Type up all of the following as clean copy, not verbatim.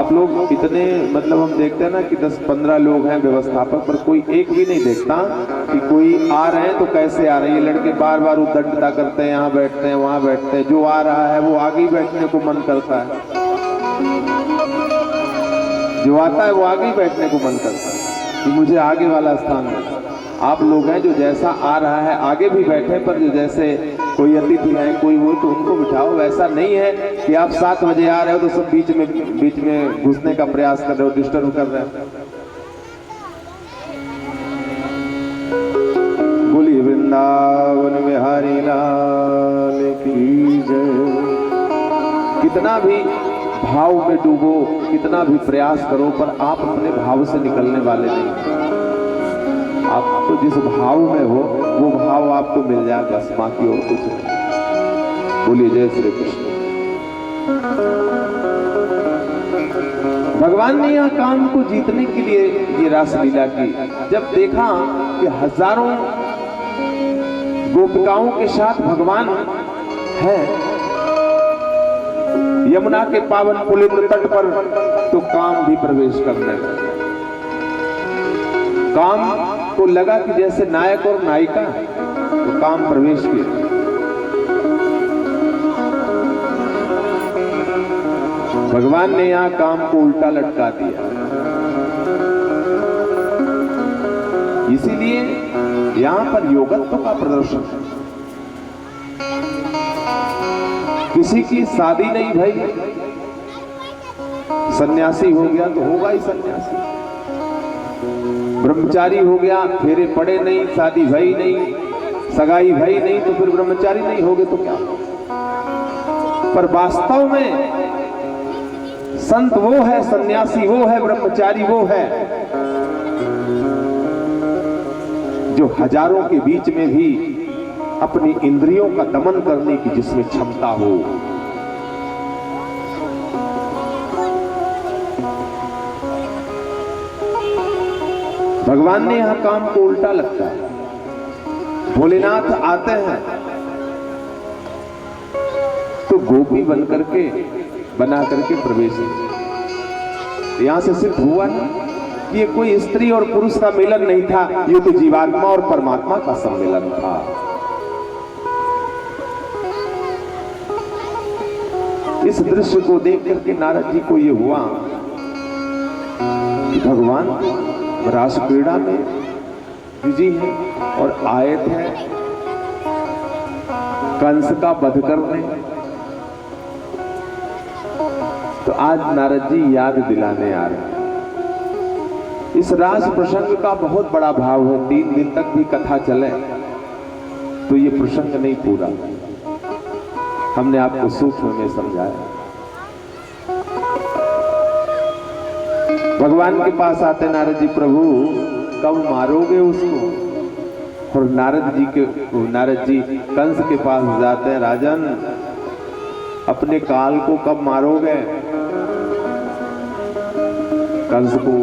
आप लोग इतने मतलब हम देखते हैं ना कि 10-15 लोग हैं व्यवस्थापक, पर कोई एक भी नहीं देखता कि कोई आ रहे हैं तो कैसे आ रहे हैं। ये लड़के बार बार उद्दंडता करते हैं, यहाँ बैठते हैं वहाँ बैठते हैं। जो आ रहा है वो आगे ही बैठने को मन करता है, जो आता है वो आगे ही बैठने को मन करता है कि मुझे आगे वाला स्थान मिले। आप लोग हैं जो जैसा आ रहा है आगे भी बैठे, पर जो जैसे कोई अतिथि है कोई वो तो उनको बिठाओ। वैसा नहीं है कि आप 7 बजे आ रहे हो तो सब बीच में घुसने का प्रयास कर रहे हो, डिस्टर्ब कर रहे हो। बोलिए वृंदावन बिहारी लाल की जय। कितना भी भाव में डूबो, कितना भी प्रयास करो, पर आप अपने भाव से निकलने वाले नहीं। आप तो जिस भाव में हो वो भाव आपको मिल जाए, बस बाकी और कुछ नहीं। बोलिए जय श्री कृष्ण। भगवान ने यह काम को जीतने के लिए ये रासलीला की। जब देखा कि हजारों गोपिकाओं के साथ भगवान है यमुना के पावन पुलिंद तट पर, तो काम भी प्रवेश करने लगा। काम को लगा कि जैसे नायक और नायिका, तो काम प्रवेश किया। भगवान ने यहां काम को उल्टा लटका दिया। इसीलिए यहां पर योगत्व का प्रदर्शन है। किसी की शादी नहीं भाई, सन्यासी हो गया तो होगा ही सन्यासी। ब्रह्मचारी हो गया, फेरे पड़े नहीं, शादी भई नहीं, सगाई भई नहीं, तो फिर ब्रह्मचारी नहीं होगे तो क्या। पर वास्तव में संत वो है, सन्यासी वो है, ब्रह्मचारी वो है जो हजारों के बीच में भी अपनी इंद्रियों का दमन करने की जिसमें क्षमता हो। भगवान ने यहां काम को उल्टा लगता है। भोलेनाथ आते हैं तो गोपी बना करके प्रवेश। यहां से सिर्फ हुआ नहीं कि ये कोई स्त्री और पुरुष का मिलन नहीं था, ये तो जीवात्मा और परमात्मा का सम्मेलन था। इस दृश्य को देख करके नारद जी को ये हुआ कि भगवान रास क्रीड़ा में बिजी है और आए थे कंस का वध करने। तो आज नारद जी याद दिलाने आ रहे हैं। इस रास प्रसंग का बहुत बड़ा भाव है। 3 दिन तक भी कथा चले तो ये प्रसंग नहीं पूरा। हमने आपको सूक्ष्म में समझाया। भगवान के पास आते नारद जी, प्रभु कब मारोगे उसको। और नारद जी कंस के पास जाते हैं, राजन अपने काल को कब मारोगे। कंस को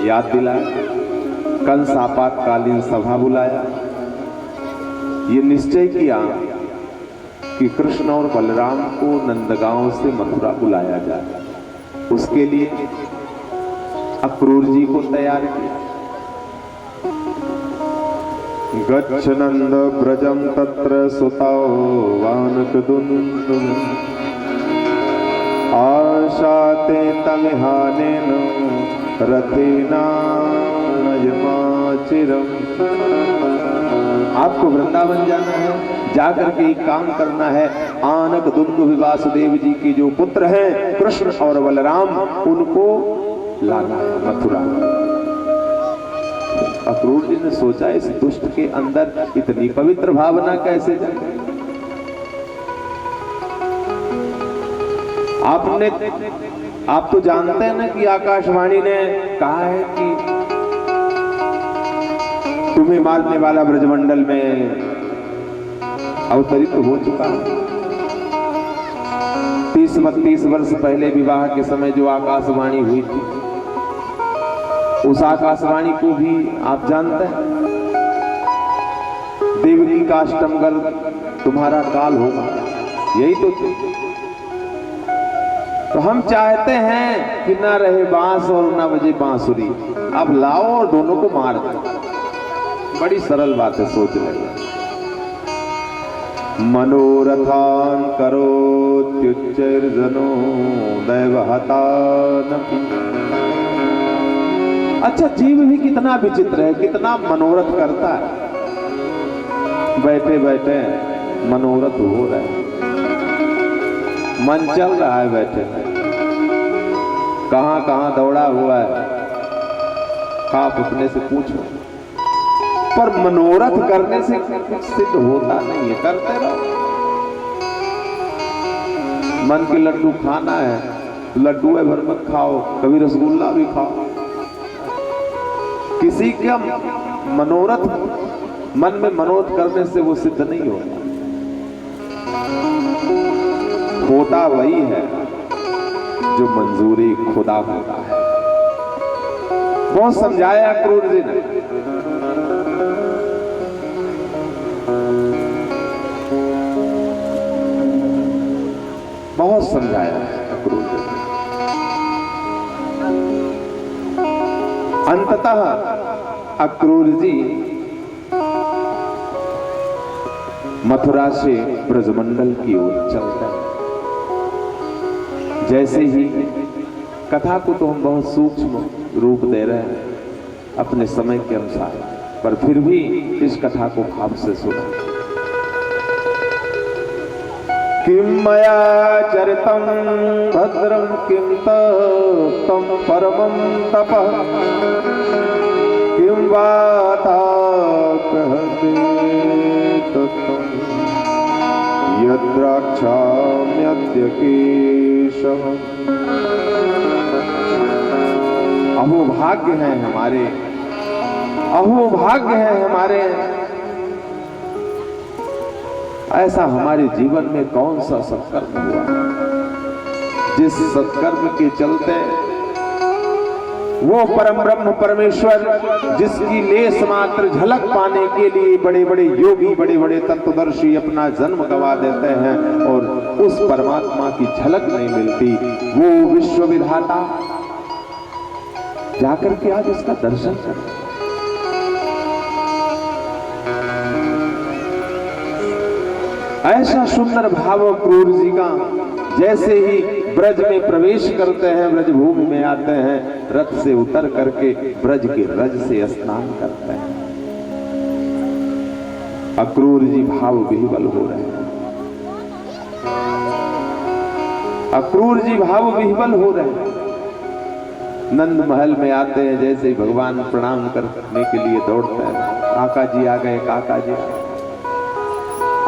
याद दिलाया। कंस आपातकालीन सभा बुलाया। ये निश्चय किया कि कृष्ण और बलराम को नंदगांव से मथुरा बुलाया जाए। उसके लिए अक्रूर जी को तैयार किया। गच्छ नंद ब्रजम तत्र सुतौ वानकदुन्दु आशाते तमिहानेन रथेना नयमाचिरम। आपको वृंदावन जाना है, जाकर के एक काम करना है। आनक दुन्दु वासुदेव जी की जो पुत्र हैं कृष्ण और बलराम, उनको लाना है मथुरा। अक्रूर जी ने सोचा इस दुष्ट के अंदर इतनी पवित्र भावना कैसे जाए। आप तो जानते हैं ना कि आकाशवाणी ने कहा है कि तुम्हें मारने वाला ब्रजमंडल में अवतरित हो चुका है। 30-32 वर्ष पहले विवाह के समय जो आकाशवाणी हुई थी, उस आकाशवाणी को भी आप जानते हैं। देवकी का अष्टम गर्भ तुम्हारा काल होगा, यही तो थी। तो हम चाहते हैं कि ना रहे बांस और ना बजे बांसुरी, अब लाओ और दोनों को मार दो। बड़ी सरल बात है, सोच ले। मनोरथान करोत्युच्चैर्जनो दैवहतानपि। अच्छा, जीव भी कितना विचित्र है, कितना मनोरथ करता है। बैठे बैठे मनोरथ हो रहा है, मन चल रहा है, बैठे कहां कहां दौड़ा हुआ है, आप अपने से पूछो। पर मनोरथ करने से कुछ सिद्ध होता नहीं है, करते रहो। मन के लड्डू खाना है, लड्डू है भर मत खाओ, कभी रसगुल्ला भी खाओ। किसी का मनोरथ, मन में मनोरथ करने से वो सिद्ध नहीं होता। होता वही है जो मंजूरी खुदा होता है। बहुत समझाया क्रूर जी ने। बहुत समझाया क्रूर जी ने। अंततः अक्रूर जी मथुरा से ब्रजमंडल की ओर चलते हैं। जैसे ही कथा को तो हम बहुत सूक्ष्म रूप दे रहे हैं अपने समय के अनुसार, पर फिर भी इस कथा को भाव से सुना। किम मया चरितं भद्रं किम तम परमं तपः किम वाता कहते तत्तं यद्राक्षाम्यद्य केशव। अहो भाग्य है हमारे, अहो भाग्य है हमारे। ऐसा हमारे जीवन में कौन सा सत्कर्म हुआ जिस सत्कर्म के चलते वो परम ब्रह्म परमेश्वर, जिसकी लेस मात्र झलक पाने के लिए बड़े बड़े योगी, बड़े बड़े तत्वदर्शी अपना जन्म गंवा देते हैं और उस परमात्मा की झलक नहीं मिलती। वो विश्व विधाता जाकर के आज उसका दर्शन करें। ऐसा सुंदर भाव क्रूर जी का। जैसे ही ब्रज में प्रवेश करते हैं, ब्रज भूमि में आते हैं, रथ से उतर करके ब्रज के रज से स्नान करते हैं। अक्रूर जी भाव विह्वल हो रहे हैं, अक्रूर जी भाव विह्वल हो रहे हैं। नंद महल में आते हैं, जैसे ही भगवान प्रणाम करने के लिए दौड़ते हैं, काका जी आ गए, काका जी।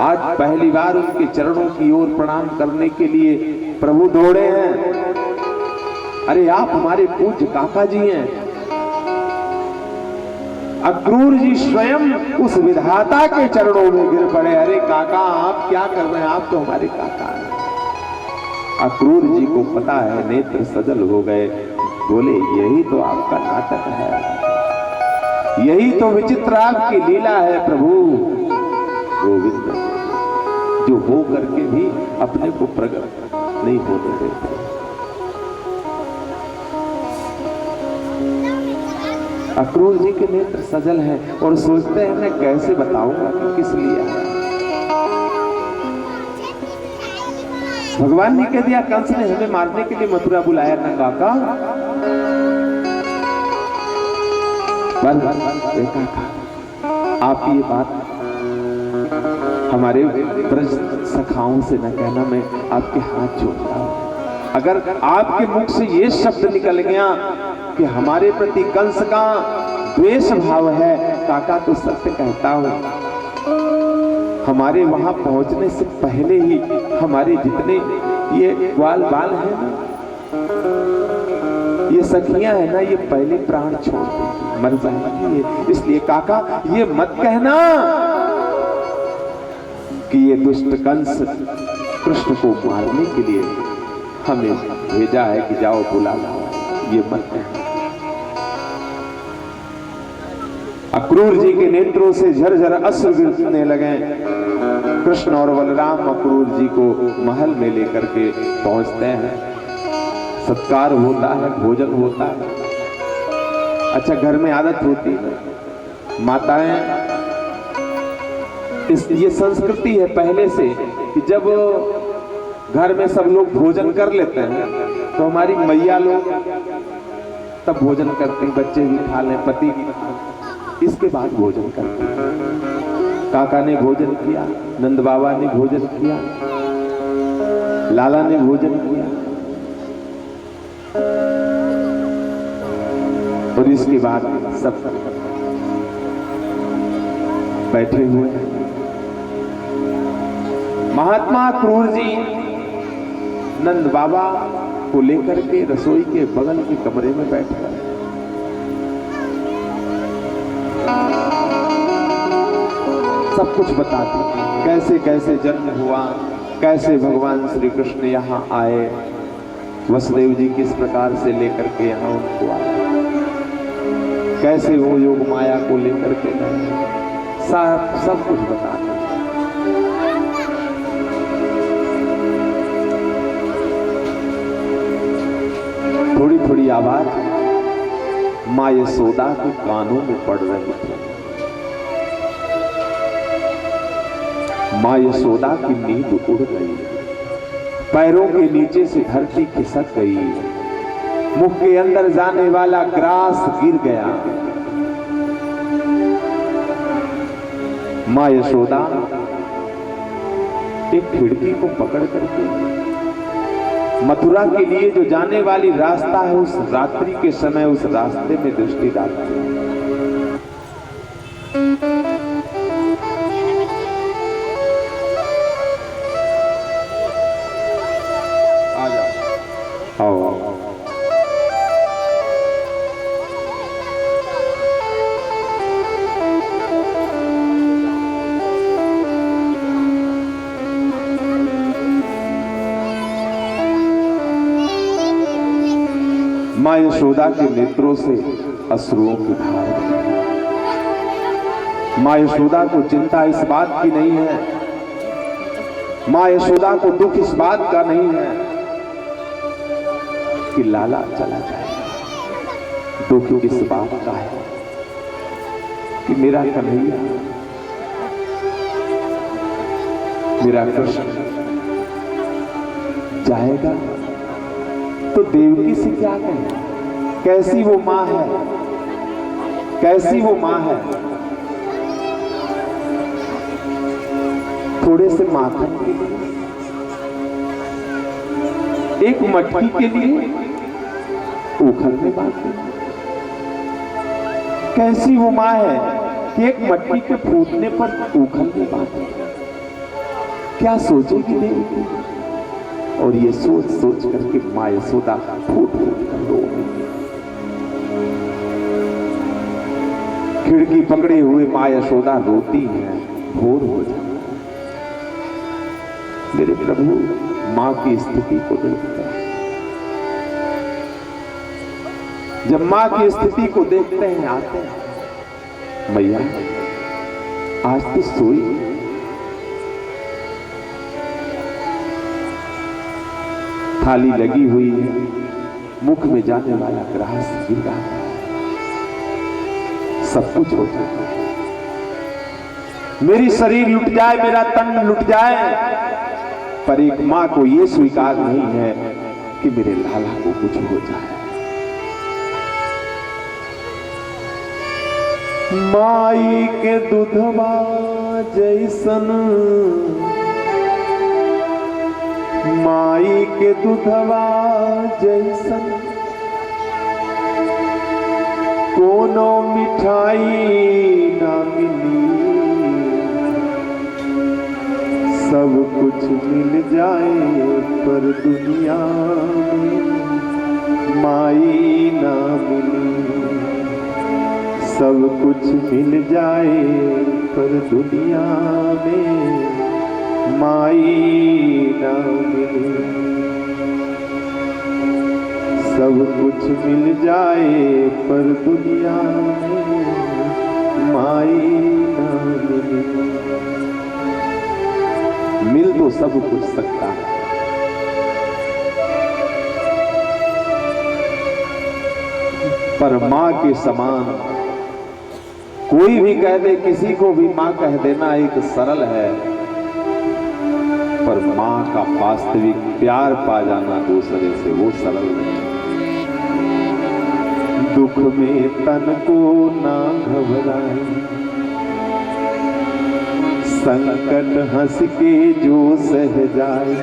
आज पहली बार उनके चरणों की ओर प्रणाम करने के लिए प्रभु दौड़े हैं। अरे आप हमारे पूज्य काका जी हैं। अक्रूर जी स्वयं उस विधाता के चरणों में गिर पड़े। अरे काका आप क्या कर रहे हैं, आप तो हमारे काका हैं। अक्रूर जी को पता है, नेत्र सजल हो गए। बोले यही तो आपका नाटक है, यही तो विचित्र आपकी लीला है प्रभु गोविंद, जो हो करके भी अपने को प्रकट नहीं होने देते। अक्रूर जी के नेत्र सजल हैं और सोचते हैं मैं कैसे बताऊंगा कि किस लिए आया। भगवान ने कह दिया कंस ने हमें मारने के लिए मथुरा बुलाया ना काका। आप ये बात हमारे ब्रज सखाओं से न कहना, मैं आपके हाथ जोड़ता हूं। अगर आपके मुख से ये शब्द निकल गया कि हमारे प्रति कंस का द्वेष भाव है, काका तो सत्य कहता हूं, हमारे वहां पहुंचने से पहले ही हमारे जितने ये ग्वाल बाल हैं ना, ये सखियां हैं ना, ये पहले प्राण छोड़ देंगी, मर जाएंगी। इसलिए काका ये मत कहना कि ये दुष्ट कंस कृष्ण को मारने के लिए हमें भेजा है कि जाओ बुला लाओ, ये मत कहना। अक्रूर जी के नेत्रों से झरझर अश्रु गिरने लगे। कृष्ण और बलराम अक्रूर जी को महल में लेकर के पहुंचते हैं। सत्कार होता है, भोजन होता है। अच्छा, घर में आदत होती है, माताएं, ये संस्कृति है पहले से कि जब घर में सब लोग भोजन कर लेते हैं तो हमारी मैया लोग तब भोजन करती, बच्चे भी खा लें, पति भी खा लें, इसके बाद भोजन करती। काका ने भोजन किया, नंद बाबा ने भोजन किया, लाला ने भोजन किया, और इसके बाद सब बैठे हुए हैं। महात्मा क्रूर जी नंद बाबा को लेकर के रसोई के बगल के कमरे में बैठ गए। सब कुछ बताते, कैसे कैसे जन्म हुआ, कैसे भगवान श्री कृष्ण यहाँ आए, वसुदेव जी किस प्रकार से लेकर के यहाँ उनको आए, कैसे वो योग माया को लेकर के गए, सब कुछ बताते। थोड़ी थोड़ी आवाज माँ यशोदा के कानों में पड़ रही थी। माँ यशोदा की नींद उड़ गई, पैरों के नीचे से धरती खिसक गई, मुख के अंदर जाने वाला ग्रास गिर गया। माँ यशोदा एक खिड़की को पकड़ करके मथुरा के लिए जो जाने वाली रास्ता है, उस रात्रि के समय उस रास्ते में दृष्टि डालती है। आ जाओ, आओ। माँ यशोदा के नेत्रों से अश्रुओं की धार बही। माँ यशोदा को चिंता इस बात की नहीं है, माँ यशोदा को दुख इस बात का नहीं है कि लाला चला जाएगा। दुख इस बात का है कि मेरा कन्हैया, मेरा कृष्ण जाएगा तो देवकी से क्या कहें, कैसी वो माँ है, कैसी वो माँ है। थोड़े से माखन के लिए, एक मटकी के लिए उखलने बातें। कैसी वो माँ है कि एक मटकी के फूटने पर उखलने बातें। क्या सोचेगी देवकी? और ये सोच सोच करके माँ यशोदा फूट फूट कर रो। खिड़की पकड़े हुए माँ यशोदा रोती है, भोर हो जाती। मेरे प्रभु माँ की स्थिति को देखते हैं। जब माँ की स्थिति को देखते हैं, आते हैं, मैया आज तो सोई, थाली लगी हुई है, मुख में जाने वाला ग्रास गिर रहा है, सब कुछ हो जाता है। मेरी शरीर लुट जाए, मेरा तन लुट जाए, पर एक मां को यह स्वीकार नहीं है कि मेरे लाला को कुछ हो जाए। माई के दूधवा जैसन, माई के दूधवा जैसन कोनो मिठाई ना मिली। सब कुछ मिल जाए पर दुनिया में माई ना मिली। सब कुछ मिल जाए पर दुनिया में माई ना मिली। सब कुछ मिल जाए पर दुनिया में माई ना मिली। मिल तो सब कुछ सकता है, पर मां के समान कोई भी कह दे, किसी को भी मां कह देना एक सरल है, पर मां का वास्तविक प्यार पा जाना दूसरे से वो सरल नहीं। दुख में तन को ना घबराए, संकट हंस के जो सह जाए।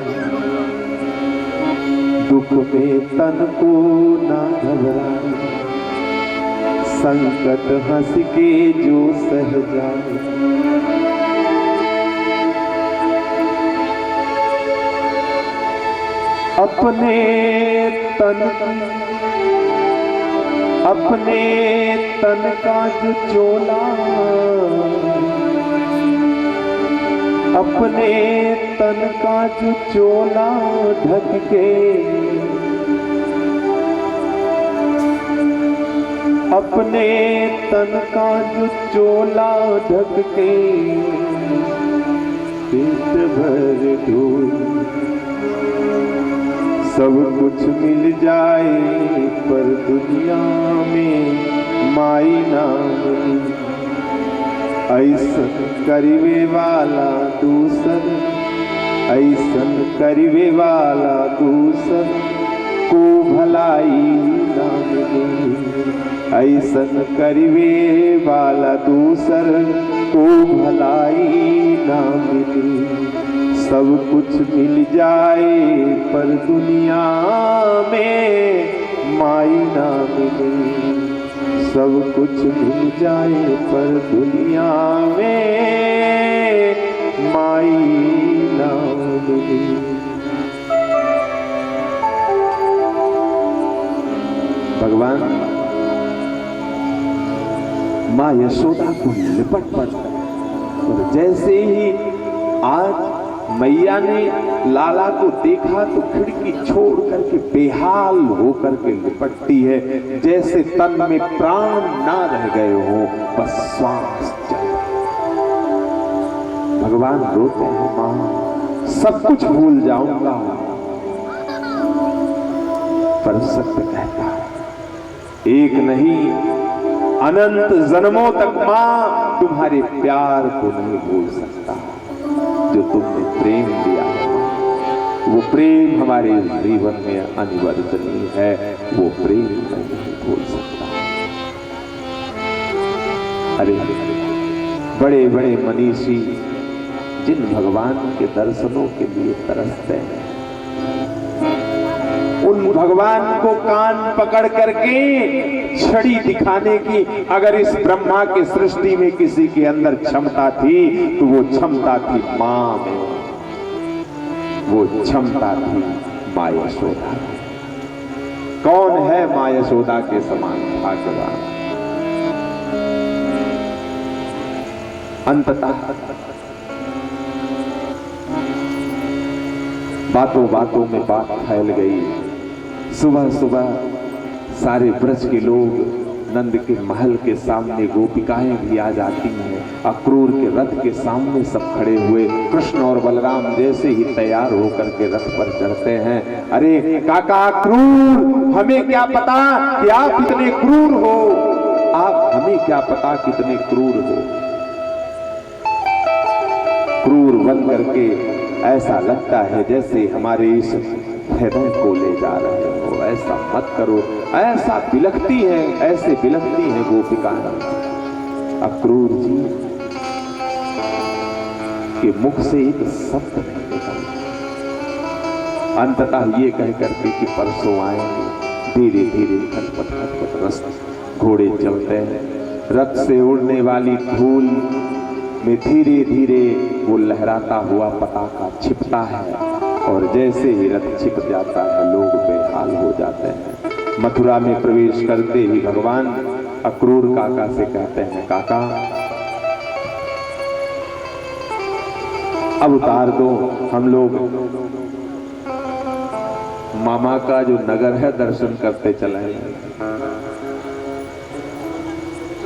दुख में तन को ना घबराए, संकट हंस के जो सह जाए। अपने तन का जो चोला, अपने तन का जो चोला ढक के, अपने तन का जो चोला ढक के पेट भर ढोल। सब कुछ मिल जाए पर दुनिया में माई ना मिली, ऐसन करीबे वाला दूसर, ऐसन करीबे वाला दूसर को भलाई ना मिली, ऐसन करीबे वाला दूसर को भलाई ना मिली। सब कुछ मिल जाए पर दुनिया में माई ना मिले, सब कुछ मिल जाए पर दुनिया में माई ना मिले। भगवान मां यशोदा को लिपट पड़ता, और जैसे ही आज मैया ने लाला को देखा तो खिड़की छोड़ करके बेहाल होकर के लिपटती है, जैसे तन में प्राण ना रह गए हो, बस श्वास चल। भगवान रोते हैं, मां सब कुछ भूल जाऊंगा, पर सत्य कहता है एक नहीं अनंत जन्मों तक मां तुम्हारे प्यार को नहीं भूल सकता। जो तुमने प्रेम दिया है, वो प्रेम हमारे जीवन में अनिवार्य है, वो प्रेम नहीं भूल सकता। अरे बड़े बड़े मनीषी जिन भगवान के दर्शनों के लिए तरसते हैं, उन भगवान को कान पकड़ करके छड़ी दिखाने की अगर इस ब्रह्मा की सृष्टि में किसी के अंदर क्षमता थी तो वो क्षमता थी मां में, वो क्षमता थी मां यशोदा। कौन है मां यशोदा के समान भाग्यवान? अंततः बातों बातों में बात फैल गई। सुबह सुबह सारे ब्रज के लोग नंद के महल के सामने, गोपिकाएं भी आ जाती हैं, अक्रूर के रथ के सामने सब खड़े हुए। कृष्ण और बलराम जैसे ही तैयार होकर के रथ पर चढ़ते हैं, अरे काका अक्रूर, हमें क्या पता कि आप इतने क्रूर हो, आप हमें क्या पता कितने क्रूर हो। क्रूर बन करके ऐसा लगता है जैसे हमारे इस हृदय को ले जा रहे हो, ऐसा मत करो। ऐसा बिलखती है, ऐसे बिलखती है गोपिकाएं। अक्रूर जी के मुख से एक शब्द नहीं निकला। अंततः ये कह करके कि परसों आएंगे, धीरे धीरे खटपट खटपट रस्त घोड़े चलते हैं। रथ से उड़ने वाली धूल में धीरे धीरे वो लहराता हुआ पताका छिपता है, और जैसे ही रथ छिप जाता है लोग बेहाल हो जाते हैं। मथुरा में प्रवेश करते ही भगवान अक्रूर काका से कहते हैं, काका अब उतार दो, हम लोग मामा का जो नगर है दर्शन करते चले।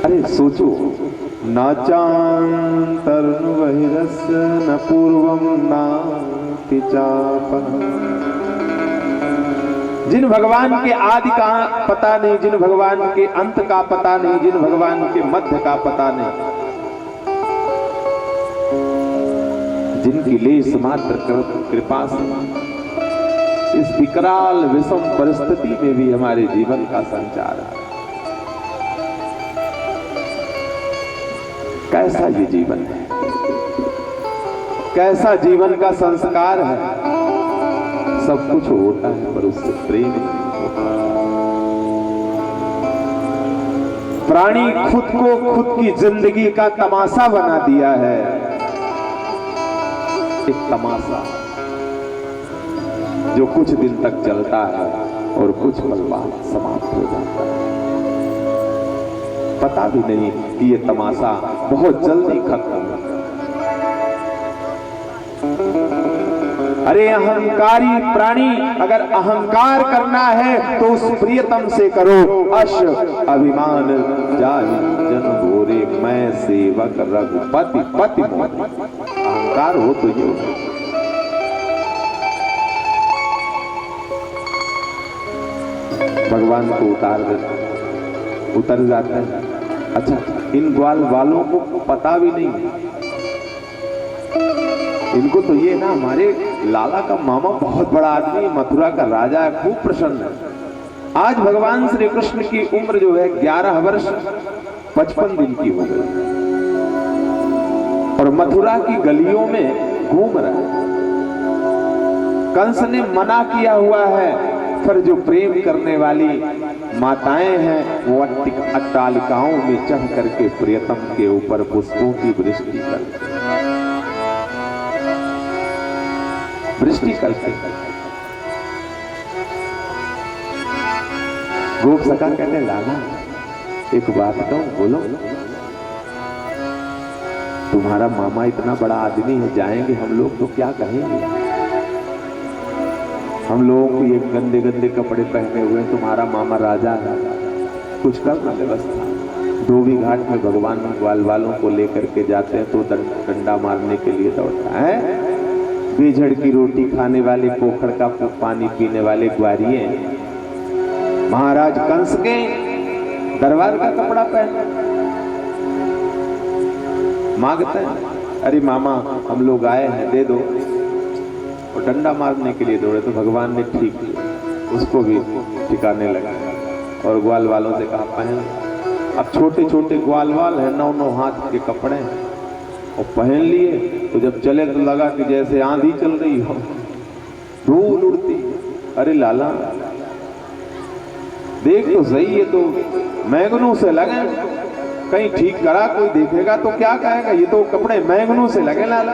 अरे सोचो, नाचांतरनु बहिरस्य न पूर्वम नाति चापः जिन भगवान के आदि का पता नहीं, जिन भगवान के अंत का पता नहीं, जिन भगवान के मध्य का पता नहीं, जिनकी लेस मात्र कृपा से इस विकराल विषम परिस्थिति में भी हमारे जीवन का संचार है। कैसा ये जीवन है, कैसा जीवन का संस्कार है। सब कुछ होता है पर उससे प्रेम नहीं होता। प्राणी खुद को खुद की जिंदगी का तमाशा बना दिया है। एक तमाशा जो कुछ दिन तक चलता है और कुछ पल बाद समाप्त हो जाता है। पता भी नहीं कि ये तमाशा बहुत जल्दी खत्म होगा। अरे अहंकारी प्राणी, अगर अहंकार करना है तो उस प्रियतम से करो। अश अभिमान जाहि जन भोरे, मैं सेवक रघुपति पति मोरे। अहंकार हो तो ये हो। भगवान को उतर जाता है। अच्छा, इन ग्वाल वालों को पता भी नहीं, इनको तो ये ना हमारे लाला का मामा बहुत बड़ा आदमी, मथुरा का राजा है, खूब प्रसन्न है। आज भगवान श्री कृष्ण की उम्र जो है 11 वर्ष 55 दिन की हो गई और मथुरा की गलियों में घूम रहा है। कंस ने मना किया हुआ है, पर जो प्रेम करने वाली माताएं हैं वो अट्टालिकाओं में चढ़ करके प्रियतम के ऊपर पुष्पों की वृष्टि करते गोप सखा कहते, लाला एक बात कहूं, बोलो। तुम्हारा मामा इतना बड़ा आदमी है, जाएंगे हम लोग तो क्या कहेंगे? हम लोगों को ये गंदे गंदे कपड़े पहने हुए, तुम्हारा मामा राजा है, कुछ करना व्यवस्था। धोबी घाट में भगवान ग्वाल वालों को लेकर के जाते हैं तो डंडा मारने के लिए दौड़ता है। बेझड़ की रोटी खाने वाले, पोखर का पानी पीने वाले ग्वारिये महाराज कंस के दरबार का कपड़ा पहन मांगते हैं, अरे मामा हम लोग आए हैं, दे दो। और डंडा मारने के लिए दौड़े तो भगवान ने ठीक किया, उसको भी ठिकाने लगा और ग्वाल वालों से कहा पहन। अब छोटे छोटे ग्वाल वाल है, 9-9 हाथ के कपड़े हैं और पहन लिए तो जब चले तो लगा कि जैसे आंधी चल रही हो, धूल उड़ती। अरे लाला देख तो सही, ये तो मैगनों से लगे, कहीं ठीक करा, कोई देखेगा तो क्या कहेगा, ये तो कपड़े मैगनों से लगे लाला।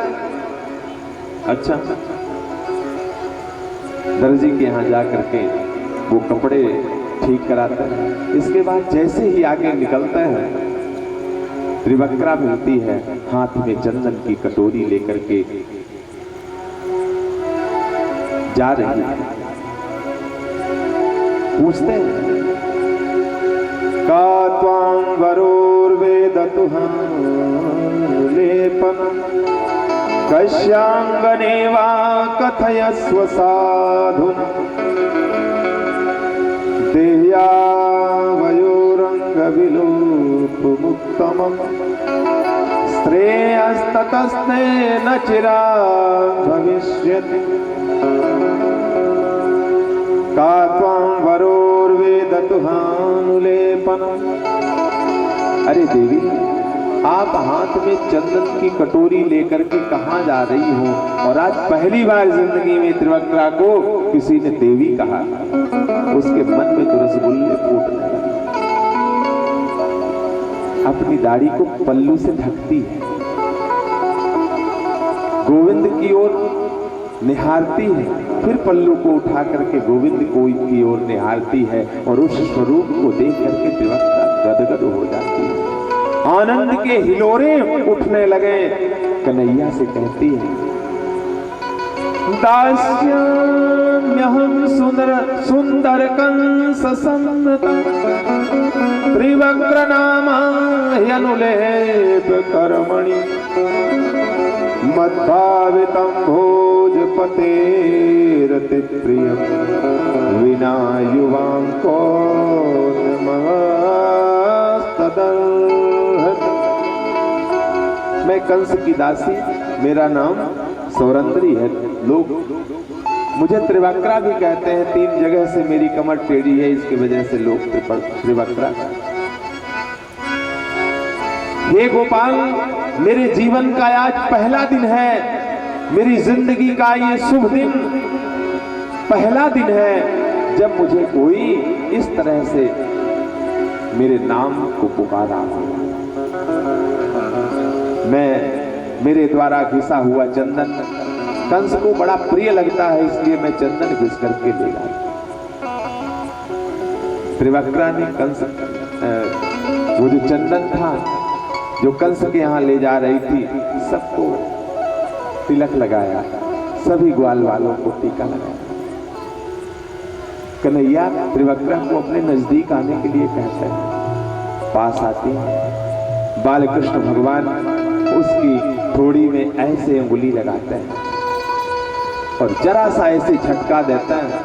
अच्छा, दर्जी के यहाँ जा करके वो कपड़े ठीक कराते हैं। इसके बाद जैसे ही आगे निकलते हैं, त्रिवक्रा मिलती है, हाथ में चंदन की कटोरी लेकर के जा रही है। पूछते हैं, का त्वां वरोर्वेदतुहां लेपनं कश्यांगने वा कथयस्व साधुना देह्या वयोरंग विलोपमुत्तमम् श्रेयस्ततस्ते न चिरात् भविष्यति का त्वां वरोर्वेदतुहानुलेपनम्। अरे देवी, आप हाथ में चंदन की कटोरी लेकर के कहां जा रही हो? और आज पहली बार जिंदगी में त्रिवक्रा को किसी ने देवी कहा। उसके मन में तो रसगुल्ले फूटने लगे। अपनी दाढ़ी को पल्लू से ढकती है, गोविंद की ओर निहारती है, फिर पल्लू को उठा करके गोविंद को की ओर निहारती है और उस स्वरूप को देख करके त्रिवक्रा गदगद हो जाती है। आनंद के हिलोरे उठने लगे। कन्हैया से कहती है, दास्याम्यहं सुंदर कंस संवृतं त्रिवक्र नामाह्यनुलेप कर्मणि मद्भावितं भोज पतेरति प्रियम विना युवां को मैं कंस की दासी, मेरा नाम सौरंद्री है। लोग मुझे त्रिवक्रा भी कहते हैं। 3 जगह से मेरी कमर टेढ़ी है, इसकी वजह से लोग त्रिवक्रा। हे गोपाल, मेरे जीवन का आज पहला दिन है, मेरी जिंदगी का ये शुभ दिन पहला दिन है जब मुझे कोई इस तरह से मेरे नाम को पुकारा। मेरे द्वारा घिसा हुआ चंदन कंस को बड़ा प्रिय लगता है, इसलिए मैं चंदन घिस करके ले आया। त्रिवक्रा ने कंस वो जो चंदन था जो कंस के यहाँ ले जा रही थी, सबको तिलक लगाया, सभी ग्वाल वालों को टीका लगाया। कन्हैया त्रिवक्रा को अपने नजदीक आने के लिए कहते हैं। पास आती है, बालकृष्ण भगवान उसकी थोड़ी में ऐसे उंगली लगाते हैं और जरा सा ऐसे झटका देता है।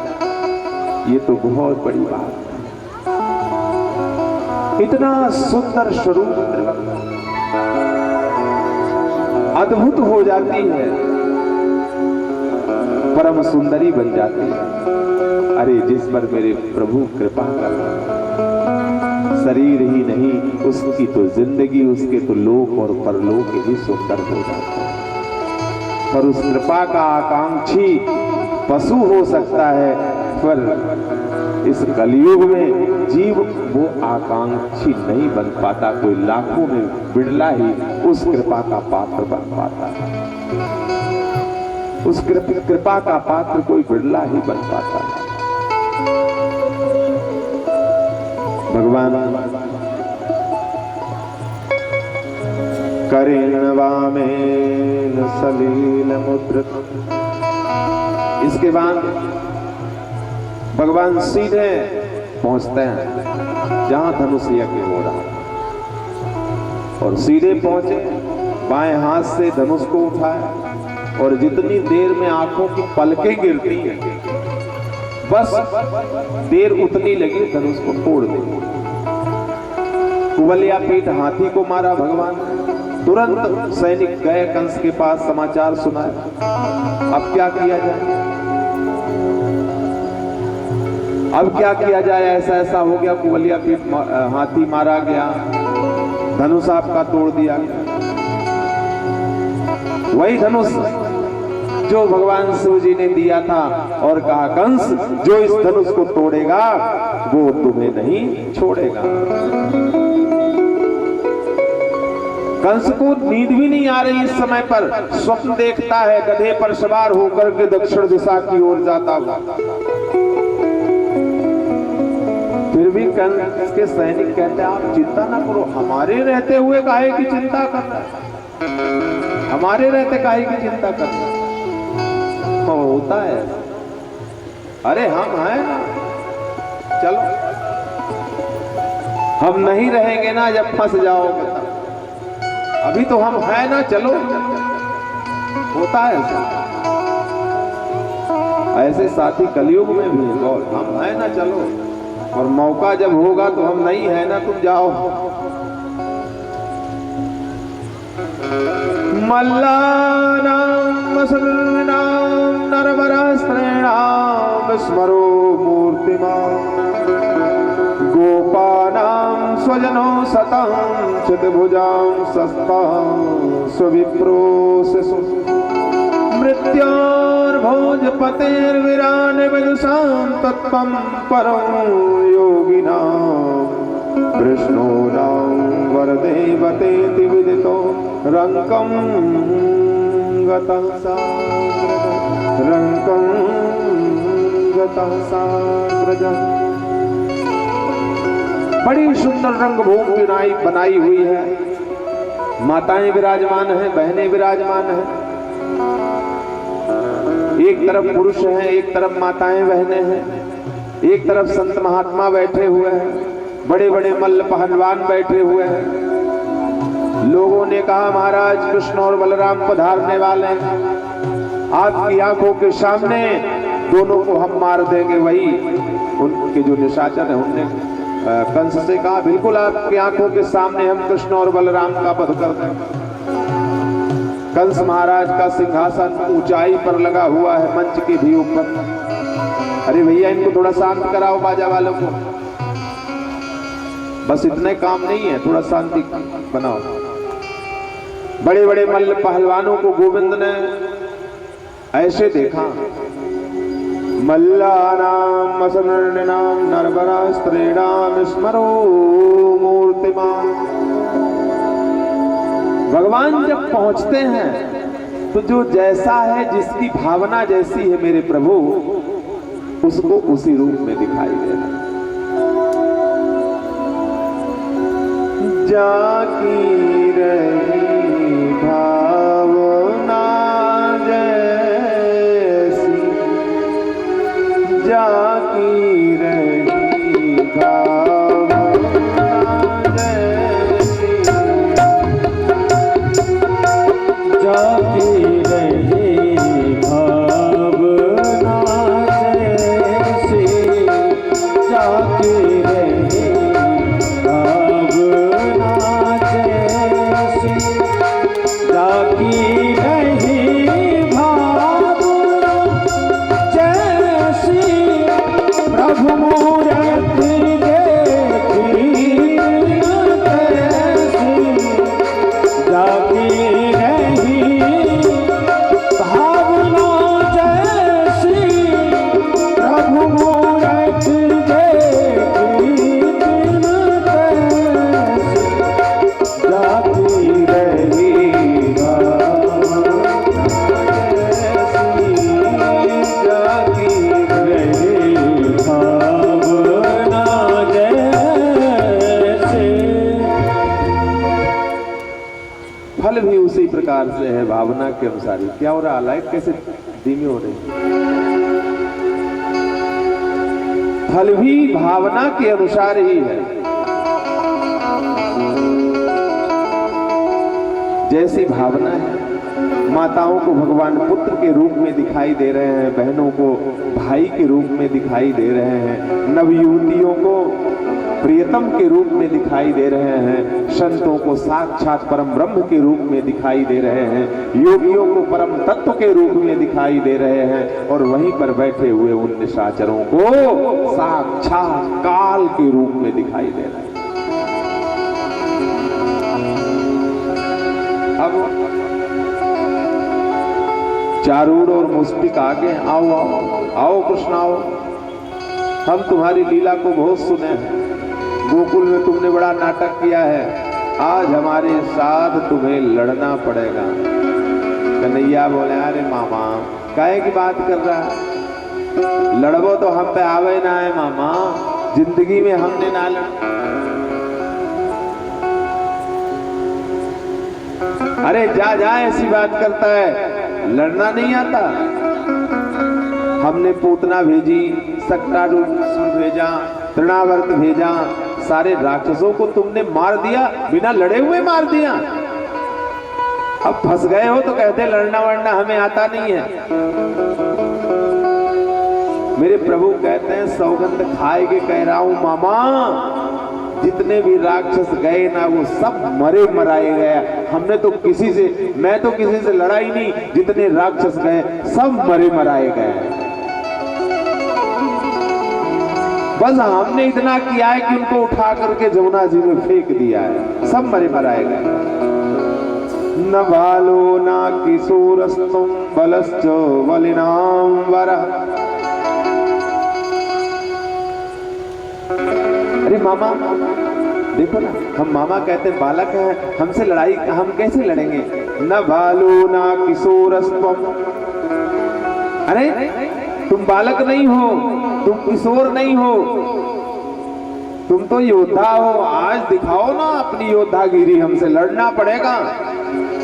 ये तो बहुत बड़ी बात है। इतना सुंदर स्वरूप अद्भुत हो जाती है, परम सुंदरी बन जाती है। अरे जिस पर मेरे प्रभु कृपा कर, शरीर ही नहीं उसकी तो जिंदगी, उसके तो लोक और परलोक ही सुंदर हो जाता है। पर उस कृपा का आकांक्षी पशु हो सकता है, पर इस कलयुग में जीव वो आकांक्षी नहीं बन पाता। कोई लाखों में बिरला ही उस कृपा का पात्र बन पाता है। उस कृपा का पात्र कोई बिरला ही बन पाता है। भगवान करेण वामेन सलील मुद्रित। इसके बाद भगवान सीधे पहुंचते हैं जहां धनुष यज्ञ हो रहा, और सीधे पहुंचे, बाएं हाथ से धनुष को उठाया और जितनी देर में आंखों की पलकें गिरती हैं, बस देर उतनी लगी धनुष को तोड़ दे। कुबलिया पीठ हाथी को मारा भगवान। तुरंत सैनिक गए कंस के पास, समाचार सुनाए। अब क्या किया जाए, अब क्या किया जाए, ऐसा ऐसा हो गया, कुबलिया पीठ हाथी मारा गया, धनुष आपका तोड़ दिया गया। वही धनुष जो भगवान शिव जी ने दिया था और कहा, कंस जो इस धनुष को तोड़ेगा वो तुम्हें नहीं छोड़ेगा। कंस को नींद भी नहीं आ रही इस समय पर, स्वप्न देखता है गधे पर सवार होकर के दक्षिण दिशा की ओर जाता हुआ। फिर भी कंस के सैनिक कहते हैं, आप चिंता ना करो, हमारे रहते हुए काहे की चिंता करना, हमारे रहते काहे की चिंता करना। होता है, अरे हम हैं ना, चलो, हम नहीं रहेंगे ना जब फंस जाओगे तब, अभी तो हम हैं ना, चलो। होता है ऐसे साथी कलयुग में भी है, और हम हैं ना, चलो, और मौका जब होगा तो हम नहीं है ना, तुम जाओ। मल्लानां वसुनां नरवरस्त्रीणां स्मरो मूर्तिमान् गोपानां स्वजनो सतं चितभुजां सस्तां स्वविप्रोऽसु मृत्योर्भोजपतेर्विरान् विदुषां तत्त्वं परं योगिनां कृष्णोनां वरदेवतेति विदितो रङ्कं गतः साग्रजः। बड़ी सुंदर रंगभूमि बनाई हुई है, माताएं विराजमान हैं, बहनें विराजमान हैं। एक तरफ पुरुष हैं, एक तरफ माताएं बहनें हैं, एक तरफ संत महात्मा बैठे हुए हैं, बड़े बड़े मल्ल पहलवान बैठे हुए हैं। लोगों ने कहा, महाराज कृष्ण और बलराम पधारने वाले हैं। आपकी आंखों के सामने दोनों को हम मार देंगे। वही उनके जो निशाचर है उनने कंस से कहा, बिल्कुल आपकी आंखों के सामने हम कृष्ण और बलराम का वध कर दें। कंस महाराज का सिंहासन ऊंचाई पर लगा हुआ है, मंच के भी ऊपर। अरे भैया इनको थोड़ा शांत कराओ, बाजा वालों को। बस इतने काम नहीं है, थोड़ा शांति बनाओ। बड़े बड़े मल्ल पहलवानों को गोविंद ने ऐसे देखा, मल्लानाम असनर्णाम नरवरास्त्रीणाम स्मरो मूर्तिमान। भगवान जब पहुंचते हैं तो जो जैसा है, जिसकी भावना जैसी है मेरे प्रभु, उसको उसी रूप में दिखाई देना। जाकी रही भावना जैसी, जाकी रही भावना जैसी, जाकी रही भावना जैसी, जाकी रही भावना जैसी, जाकी रही भावना जैसी, प्रभु मूरत देखी तैसी, जाकी रही भावना जैसी, प्रभु मूरत देखी तैसी, जाकी रही भावना जैसी, जाकी रही भावना जैसी। फल भी उसी प्रकार से है, भावना के अनुसार ही। क्या हो रहा, लाइट कैसे धीमी हो रही? फल भी भावना के अनुसार ही है। जैसी भावना है, माताओं को भगवान पुत्र के रूप में दिखाई दे रहे हैं, बहनों को भाई के रूप में दिखाई दे रहे हैं, नवयुवतियों को प्रियतम के रूप में दिखाई दे रहे हैं, संतों को साक्षात परम ब्रह्म के रूप में दिखाई दे रहे हैं, योगियों को परम तत्व के रूप में दिखाई दे रहे हैं, और वहीं पर बैठे हुए उन निशाचरों को साक्षात काल के रूप में दिखाई दे रहे हैं। अब चारूढ़ और मुस्टिक आगे, आओ आओ आओ कृष्ण आओ, हम तुम्हारी लीला को बहुत सुने हैं। गोकुल में तुमने बड़ा नाटक किया है, आज हमारे साथ तुम्हें लड़ना पड़ेगा। कन्हैया बोले, अरे मामा काहे की बात कर रहा है, लड़बो तो हम पे आवे ना है मामा, जिंदगी में हमने ना लड़। अरे जा जा, ऐसी बात करता है, लड़ना नहीं आता। हमने पूतना भेजी, सक्रासुर भेजा, तृणावर्त भेजा, सारे राक्षसों को तुमने मार दिया, बिना लड़े हुए मार दिया। अब फंस गए हो तो कहते लड़ना वड़ना हमें आता नहीं है। मेरे प्रभु कहते हैं, सौगंध खाए के कह रहा हूं मामा, जितने भी राक्षस गए ना वो सब मरे मराए गए। हमने तो किसी से, मैं तो किसी से लड़ा ही नहीं, जितने राक्षस गए सब मरे मराए गए। बस हमने इतना किया है कि उनको उठा करके जमुना जी में फेंक दिया है, सब मरे मराए गए। न बालो ना किशोरस्तुम बलश्च बलिनाम वरः। अरे मामा देखो ना, हम मामा कहते हैं बालक है, हमसे लड़ाई हम कैसे लड़ेंगे। न बालो ना किशोरस्तुम, अरे तुम बालक नहीं हो, तुम किशोर नहीं हो, तुम तो योद्धा हो। आज दिखाओ ना अपनी योद्धागिरी, हमसे लड़ना पड़ेगा।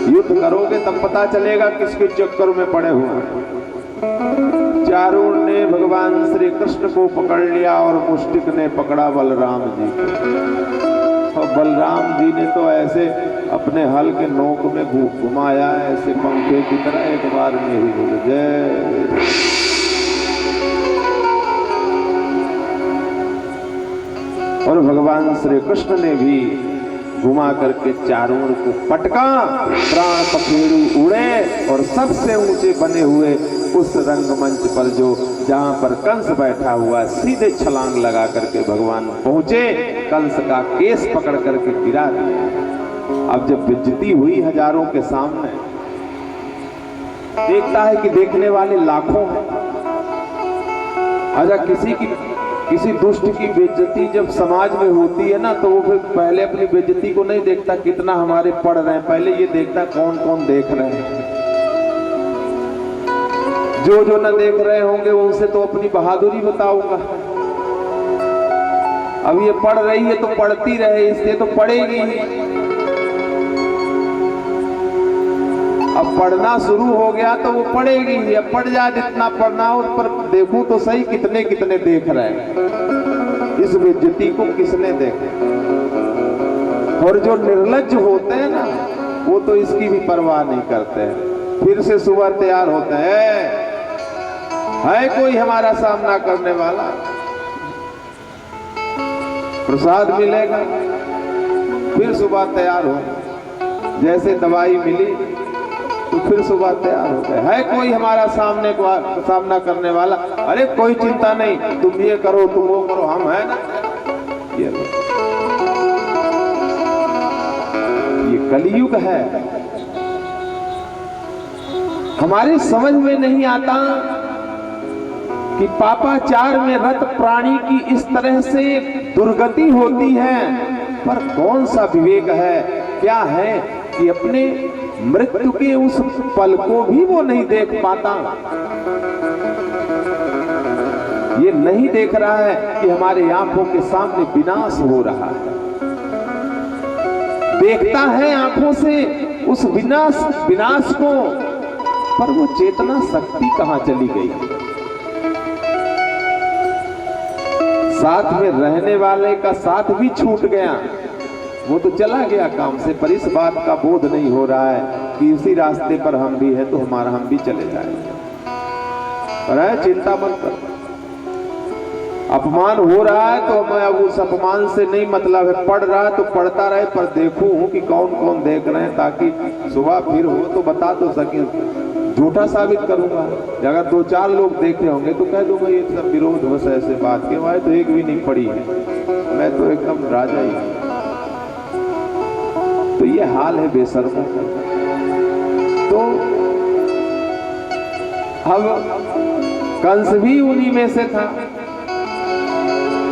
युद्ध करोगे तब पता चलेगा किसके चक्कर में पड़े हुए। चारूढ़ ने भगवान श्री कृष्ण को पकड़ लिया और मुष्टिक ने पकड़ा बलराम जी को। और बलराम जी ने तो ऐसे अपने हल के नोक में घुमाया ऐसे पंखे की तरह एक बार में ही बोले जय। और भगवान श्री कृष्ण ने भी घुमा करके चारों ओर को पटका, प्राण पखेरु उड़े और सबसे ऊंचे बने हुए उस रंगमंच पर जो जहां पर कंस बैठा हुआ सीधे छलांग लगा करके भगवान पहुंचे, कंस का केस पकड़ करके गिरा दिया। अब जब बेइज्जती हुई हजारों के सामने, देखता है कि देखने वाले लाखों हैं। अच्छा किसी दुष्ट की बेइज्जती जब समाज में होती है ना, तो वो फिर पहले अपनी बेइज्जती को नहीं देखता कितना हमारे पढ़ रहे हैं, पहले ये देखता कौन कौन देख रहे हैं। जो न देख रहे होंगे उनसे तो अपनी बहादुरी बताऊंगा। अब ये पढ़ रही है तो पढ़ती रहे, इसलिए तो पढ़ेगी ही। अब पढ़ना शुरू हो गया तो वो पढ़ेगी ही। अब पढ़ जाए जितना पढ़ना हो, पर देखूं तो सही कितने कितने देख रहे हैं। इस बेइज्जती को किसने देखे। और जो निर्लज्ज होते हैं ना, वो तो इसकी भी परवाह नहीं करते हैं। फिर से सुबह तैयार होते हैं, है कोई हमारा सामना करने वाला, प्रसाद मिलेगा। फिर सुबह तैयार हो, जैसे दवाई मिली तो फिर सुबह तैयार हो गए, है कोई हमारा सामना करने वाला। अरे कोई चिंता नहीं, तुम ये करो तुम वो करो, हम है ना। ये कलयुग है। हमारी समझ में नहीं आता कि पापाचार में रत प्राणी की इस तरह से दुर्गति होती है, पर कौन सा विवेक है, क्या है कि अपने मृत्यु के उस पल को भी वो नहीं देख पाता। ये नहीं देख रहा है कि हमारे आंखों के सामने विनाश हो रहा है। देखता है आंखों से उस विनाश को, पर वो चेतना शक्ति कहां चली गई। साथ में रहने वाले का साथ भी छूट गया, वो तो चला गया काम से, पर इस बात का बोध नहीं हो रहा है कि उसी रास्ते पर हम भी हैं तो हम भी चले जाएंगे। पर चिंता मत कर, अपमान हो रहा है तो मैं अब उस अपमान से नहीं मतलब है, पढ़ रहा है तो पढ़ता रहे, पर देखूं कि कौन कौन देख रहे हैं, ताकि सुबह फिर हो तो बता तो सके। झूठा साबित करूंगा। अगर 2-4 लोग देखे होंगे तो कह दूंगा ये सब विरोध बस ऐसे बात के वाए तो एक भी नहीं पड़ी है, मैं तो एकदम राजा ही। तो ये हाल है बेशर्मों का। तो अब कंस भी उन्हीं में से था,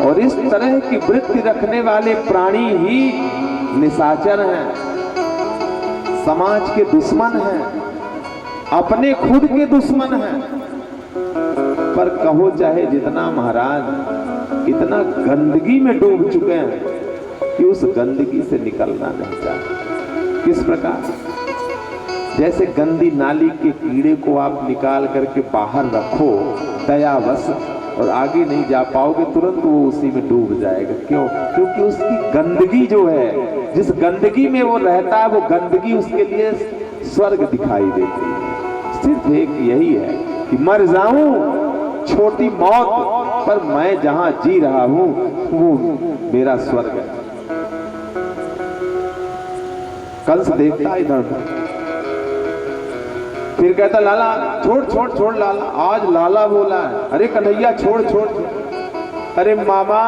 और इस तरह की वृत्ति रखने वाले प्राणी ही निशाचर हैं, समाज के दुश्मन हैं, अपने खुद के दुश्मन हैं। पर कहो चाहे जितना महाराज, इतना गंदगी में डूब चुके हैं कि उस गंदगी से निकलना नहीं चाहते। किस प्रकार? जैसे गंदी नाली के कीड़े को आप निकाल करके बाहर रखो दयावश, और आगे नहीं जा पाओगे, तुरंत वो उसी में डूब जाएगा। क्यों? क्योंकि उसकी गंदगी जो है, जिस गंदगी में वो रहता है, वो गंदगी उसके लिए स्वर्ग दिखाई देती है। सिर्फ एक यही है कि मर जाऊं छोटी मौत, पर मैं जहां जी रहा हूं वो मेरा स्वर्ग है। कंस देखता इधर, फिर कहता लाला छोड़ छोड़ छोड़ लाला, आज लाला बोला है। अरे कन्हैया छोड़ छोड़ छोड़। अरे मामा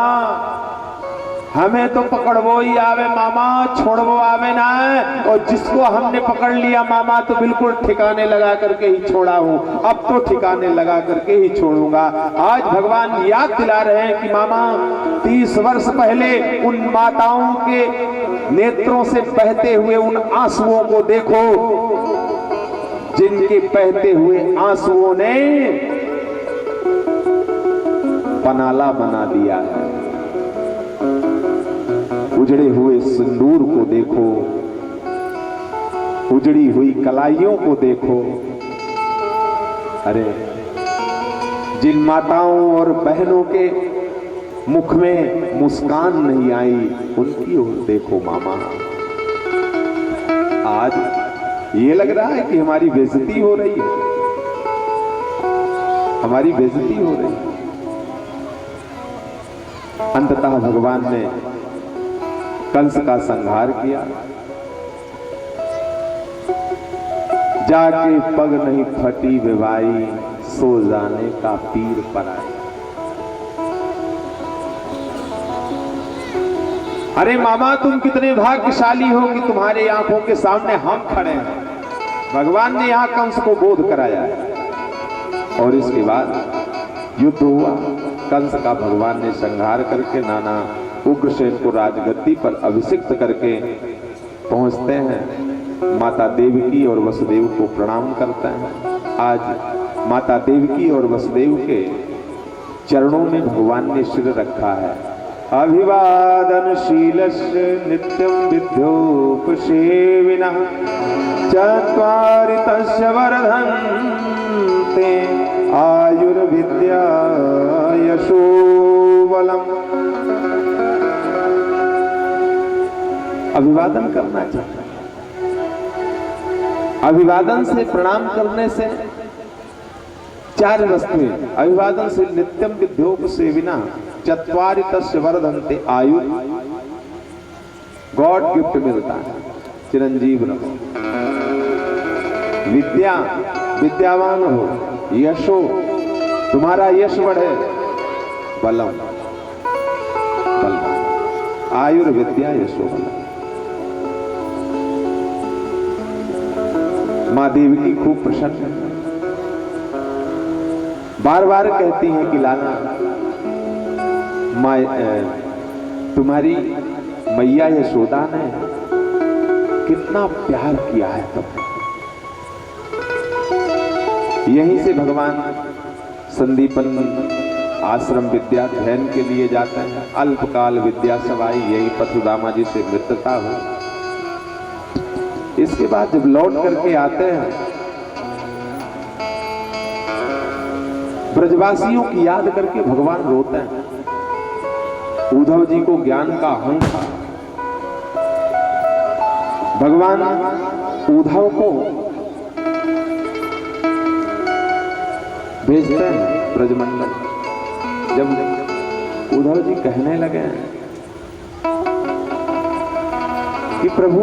हमें तो पकड़वो ही आवे मामा, छोड़वो आवे ना है। और जिसको हमने पकड़ लिया मामा तो बिल्कुल ठिकाने लगा करके ही छोड़ा हूं, अब तो ठिकाने लगा करके ही छोड़ूंगा। आज भगवान याद दिला रहे हैं कि मामा 30 वर्ष पहले उन माताओं के नेत्रों से बहते हुए उन आंसुओं को देखो, जिनके बहते हुए आंसुओं ने पनाला बना दिया है। उजड़े हुए सिंदूर को देखो, उजड़ी हुई कलाइयों को देखो। अरे जिन माताओं और बहनों के मुख में मुस्कान नहीं आई, उनकी ओर देखो मामा। आज ये लग रहा है कि हमारी बेइज्जती हो रही है, हमारी बेइज्जती हो रही है। अंततः भगवान ने कंस का संहार किया। जाके पग नहीं फटी विवाई, सो जाने का पीर पराई। अरे मामा तुम कितने भाग्यशाली हो कि तुम्हारे आंखों के सामने हम खड़े हैं। भगवान ने यहां कंस को बोध कराया है। और इसके बाद युद्ध हुआ। कंस का भगवान ने संहार करके नाना उग्रसेन को राजगद्दी पर अभिषिक्त करके पहुंचते हैं। माता देवकी और वसुदेव को प्रणाम करते हैं। आज माता देवकी और वसुदेव के चरणों में भगवान ने सिर रखा है। अभिवादनशीलस्य नित्यं विद्योपसेविनः चत्वारि तस्य वर्धन्ते आयुर्विद्या यशोबलम्। अभिवादन करना चाहिए। अभिवादन से, प्रणाम करने से चार वस्तुएं। अभिवादन से नित्यम विद्योपसेविना चत्वारि तस्य वर्धन्ते आयु, गॉड गिफ्ट मिलता है, चिरंजीव रहो। विद्या, विद्यावान हो। यशो, तुम्हारा यश बढ़े। बलम, बलवान। आयुर्विद्या यशो बलम। माँ देवकी खूब प्रसन्न है। बार बार कहती हैं कि लाला माँ, तुम्हारी मैया यशोदा ने कितना प्यार किया है तुमने। यहीं से भगवान संदीपन आश्रम विद्या अध्ययन के लिए जाते हैं। अल्पकाल विद्या सवाई, यही पथुदामा जी से मित्रता हो। इसके बाद जब लौट करके आते हैं, ब्रजवासियों की याद करके भगवान रोते हैं। उद्धव जी को ज्ञान का अहंग था। भगवान उद्धव को भेजते हैं ब्रजमंडल। जब उद्धव जी कहने लगे कि प्रभु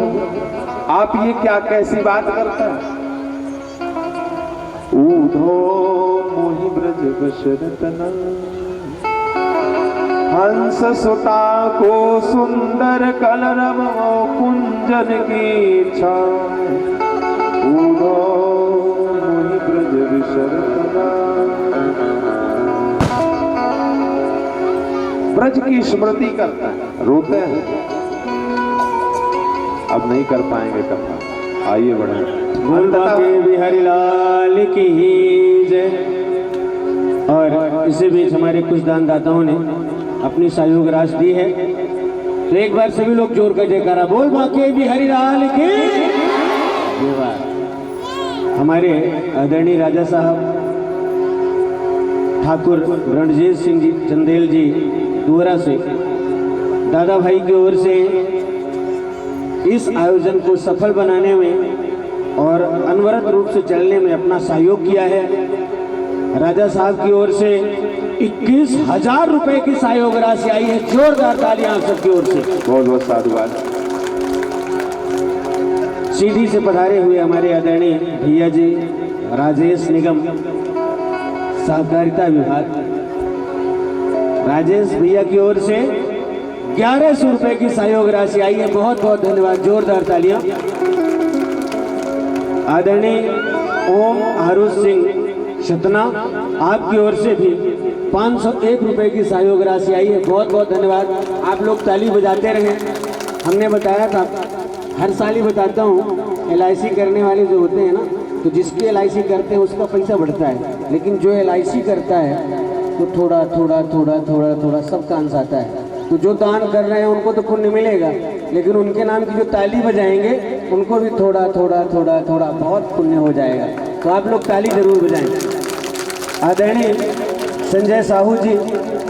आप ये क्या कैसी बात करते हैं। उद्धव मोहि ब्रज बशरतन हंस सुता को सुंदर कलरव कुंजन की छाए। उद्धव मोहि ब्रज बशरतन। ब्रज की स्मृति करते हैं, रोते हैं। अब नहीं कर पाएंगे कथा। आइए बढ़े। बोल बाके बिहारी लाल की जय। और इसी बीच हमारे कुछ दानदाताओं ने अपनी सहयोग राशि दी है, तो एक बार सभी लोग जोर कर जयकारा। बोल बाके बिहारी लाल की जय। हमारे आदरणीय राजा साहब ठाकुर रणजीत सिंह जी चंदेल जी दोहरा से दादा भाई की ओर से इस आयोजन को सफल बनाने में और अनवरत रूप से चलने में अपना सहयोग किया है। राजा साहब की ओर से 21,000 रुपए की सहयोग राशि आई है। जोरदार तालियां आप सबकी ओर से। बहुत बहुत साधुवाद। सीधी से पधारे हुए हमारे आदरणीय भैया जी राजेश निगम सहकारिता विभाग, राजेश भैया की ओर से 1100 रुपए की सहयोग राशि आई है। बहुत बहुत धन्यवाद। जोरदार तालियां। आदरणीय ओम आरुष सिंह शतना आपकी ओर से भी 501 रुपए की सहयोग राशि आई है। बहुत बहुत धन्यवाद। आप लोग ताली बजाते रहें। हमने बताया था, हर साल ही बताता हूँ, LIC करने वाले जो होते हैं ना, तो जिसके LIC करते हैं उसका पैसा बढ़ता है, लेकिन जो LIC करता है तो थोड़ा थोड़ा थोड़ा थोड़ा थोड़ा सबका अंश आता है। तो जो दान कर रहे हैं उनको तो पुण्य मिलेगा, लेकिन उनके नाम की जो ताली बजाएंगे उनको भी थोड़ा थोड़ा थोड़ा थोड़ा बहुत पुण्य हो जाएगा। तो आप लोग ताली जरूर बजाएं। आदरणीय संजय साहू जी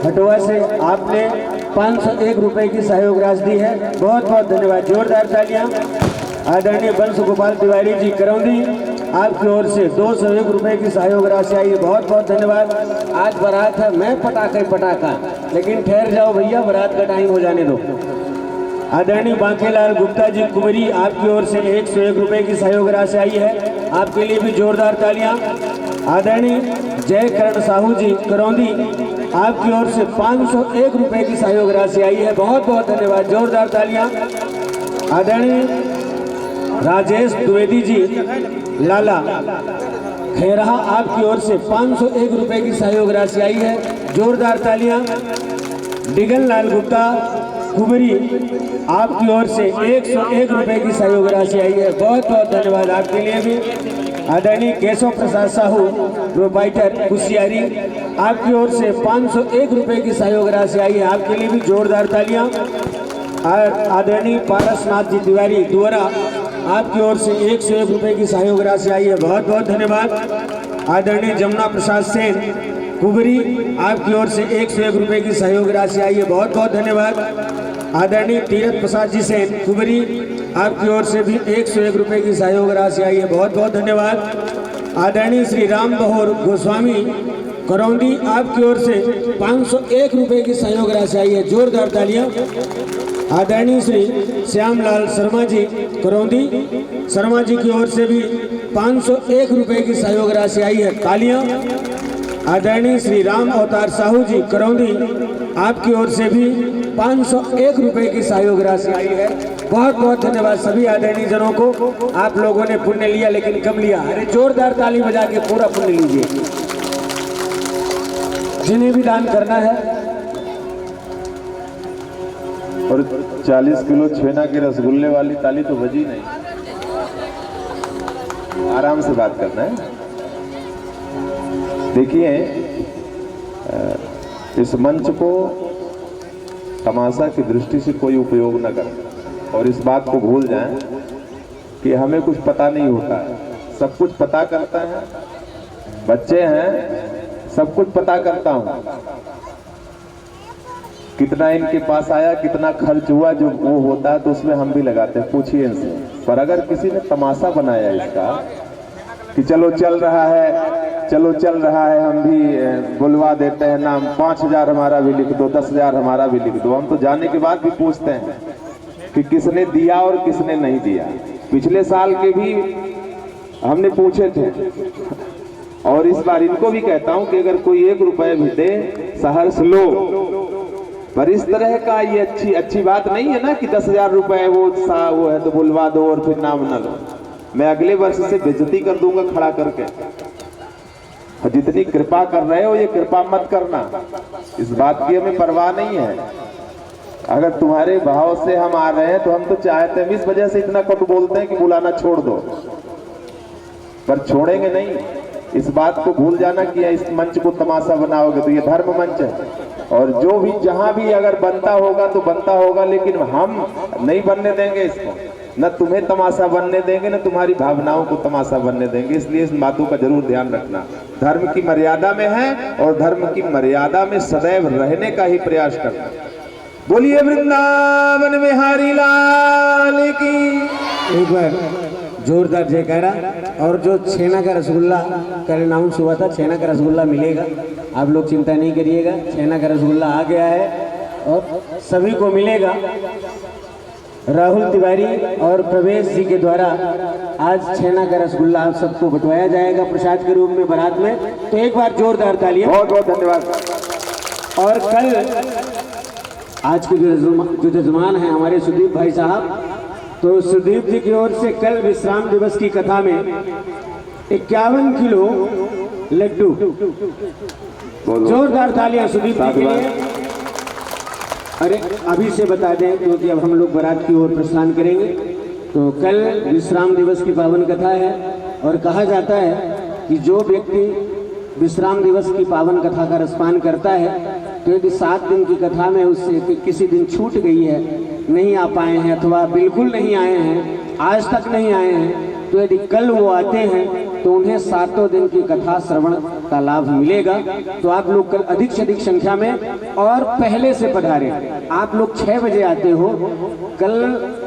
हटवा से आपने 501 रुपए की सहयोग राशि दी है। बहुत बहुत धन्यवाद। जोरदार तालियां। आदरणीय वंश गोपाल तिवारी जी करौंदी, आपकी ओर से 201 रुपए की सहयोग राशि आई है, बहुत बहुत धन्यवाद। आज बारात है, मैं पटाखा, लेकिन ठहर जाओ भैया, बारात का टाइम हो जाने दो। आदरणीय बांकेलाल गुप्ता जी कुमरी, आपकी ओर से 101 रुपए की सहयोग राशि आई है, आपके लिए भी जोरदार तालियां। आदरणीय जय करण साहू जी करौंदी, आपकी ओर से 501 रुपए की सहयोग राशि आई है, बहुत बहुत धन्यवाद, जोरदार तालियां। आदरणीय राजेश द्विवेदी जी लाला खेरहा, आपकी ओर से 501 रुपए की सहयोग राशि आई है, जोरदार तालियां। डिगन लाल गुप्ता कुबरी, आपकी ओर से 101 रुपए की सहयोग राशि आई है, बहुत बहुत धन्यवाद आपके लिए भी। आदरणीय केशव प्रसाद साहू प्रोपाइटर कुशियारी, आपकी ओर से 501 रुपए की सहयोग राशि आई है, आपके लिए भी जोरदार तालियां। आदरणीय पारसनाथ जी तिवारी द्वारा, आपकी ओर से 101 रुपए की सहयोग राशि आई है, बहुत बहुत धन्यवाद। आदरणीय जमुना प्रसाद सेन कुबरी, आपकी ओर से 101 रुपए की सहयोग राशि आई है, बहुत बहुत धन्यवाद। आदरणीय तीरथ प्रसाद जी सेन कुबरी, आपकी ओर से भी 101 रुपए की सहयोग राशि आई है, बहुत बहुत धन्यवाद। आदरणीय श्री राम बहोर गोस्वामी करौंदी, आपकी ओर से 501 रुपए की सहयोग राशि आई है, जोरदार तालियां। आदरणीय श्री श्यामलाल शर्मा जी करौंदी, शर्मा जी की ओर से भी 501 रुपए की सहयोग राशि आई है, तालियां। आदरणीय श्री राम अवतार साहू जी करौंदी, आपकी ओर से भी 501 रुपए की सहयोग राशि आई है, बहुत बहुत धन्यवाद सभी आदरणीय जनों को। आप लोगों ने पुण्य लिया लेकिन कम लिया, अरे जोरदार ताली बजा के पूरा पुण्य लीजिए। जिन्हें भी दान करना है, और 40 किलो छेना के रसगुल्ले वाली ताली तो बजी नहीं, आराम से बात करना है। देखिए, इस मंच को तमाशा की दृष्टि से कोई उपयोग न करें और इस बात को भूल जाएं कि हमें कुछ पता नहीं होता है, सब कुछ पता करता है। बच्चे हैं, सब कुछ पता करता हूँ, कितना इनके पास आया, कितना खर्च हुआ, जो वो होता है तो उसमें हम भी लगाते हैं, पूछिए इनसे। पर अगर किसी ने तमाशा बनाया इसका कि चलो चल रहा है, हम भी बुलवा देते हैं नाम, 5000 हमारा भी लिख दो, 10,000 हमारा भी लिख दो, हम तो जाने के बाद भी पूछते हैं कि किसने दिया और किसने नहीं दिया। पिछले साल के भी हमने पूछे थे और इस बार इनको भी कहता हूं कि अगर कोई 1 रुपए भी दे सहर्ष लो, पर इस तरह का ये अच्छी बात नहीं है ना कि 10,000 रुपए वो है तो बुलवा दो और फिर नाम न लो। मैं अगले वर्ष से बेइज्जती कर दूंगा खड़ा करके। जितनी कृपा कर रहे हो ये कृपा मत करना, इस बात की हमें परवाह नहीं है। अगर तुम्हारे भाव से हम आ रहे हैं तो हम तो चाहते हैं, इस वजह से इतना कट बोलते हैं कि बुलाना छोड़ दो, पर छोड़ेंगे नहीं। इस बात को भूल जाना कि इस मंच को तमाशा बनाओगे तो ये धर्म मंच है, और जो भी जहां भी अगर बनता होगा तो बनता होगा, लेकिन हम नहीं बनने देंगे इसको, न तुम्हें तमाशा बनने देंगे, न तुम्हारी भावनाओं को तमाशा बनने देंगे। इसलिए इस बातों का जरूर ध्यान रखना। धर्म की मर्यादा में है और धर्म की मर्यादा में सदैव रहने का ही प्रयास करना। बोलिए वृंदावन बिहारी लाल की। एक बार जोरदार जयकारा। और जो छेना का रसगुल्ला कल अनाउंस हुआ था, छेना का रसगुल्ला मिलेगा, आप लोग चिंता नहीं करिएगा, छेना का रसगुल्ला आ गया है और सभी को मिलेगा। राहुल तिवारी और प्रवेश जी के द्वारा आज छेना का रसगुल्ला आप सबको बंटवाया जाएगा प्रसाद के रूप में बारात में, तो एक बार जोरदार तालियां। बहुत बहुत धन्यवाद। और कल आज के जो जजमान हैं हमारे सुदीप भाई साहब, तो सुदीप जी की ओर से कल विश्राम दिवस की कथा में 51 किलो लड्डू, जोरदार तालियां सुदीप जी के लिए। अरे अभी से बता दें क्योंकि अब हम लोग बारात की ओर प्रस्थान करेंगे। तो कल विश्राम दिवस की पावन कथा है और कहा जाता है कि जो व्यक्ति विश्राम दिवस की पावन कथा का रसपान करता है तो यदि 7 दिन की कथा में उससे किसी दिन छूट गई है, नहीं आ पाए हैं अथवा बिल्कुल नहीं आए हैं, आज तक नहीं आए हैं, तो यदि कल वो आते हैं तो उन्हें 7 दिन की कथा श्रवण का लाभ मिलेगा। तो आप लोग कल अधिक से अधिक संख्या में और पहले से पधारें। आप लोग 6 बजे आते हो, कल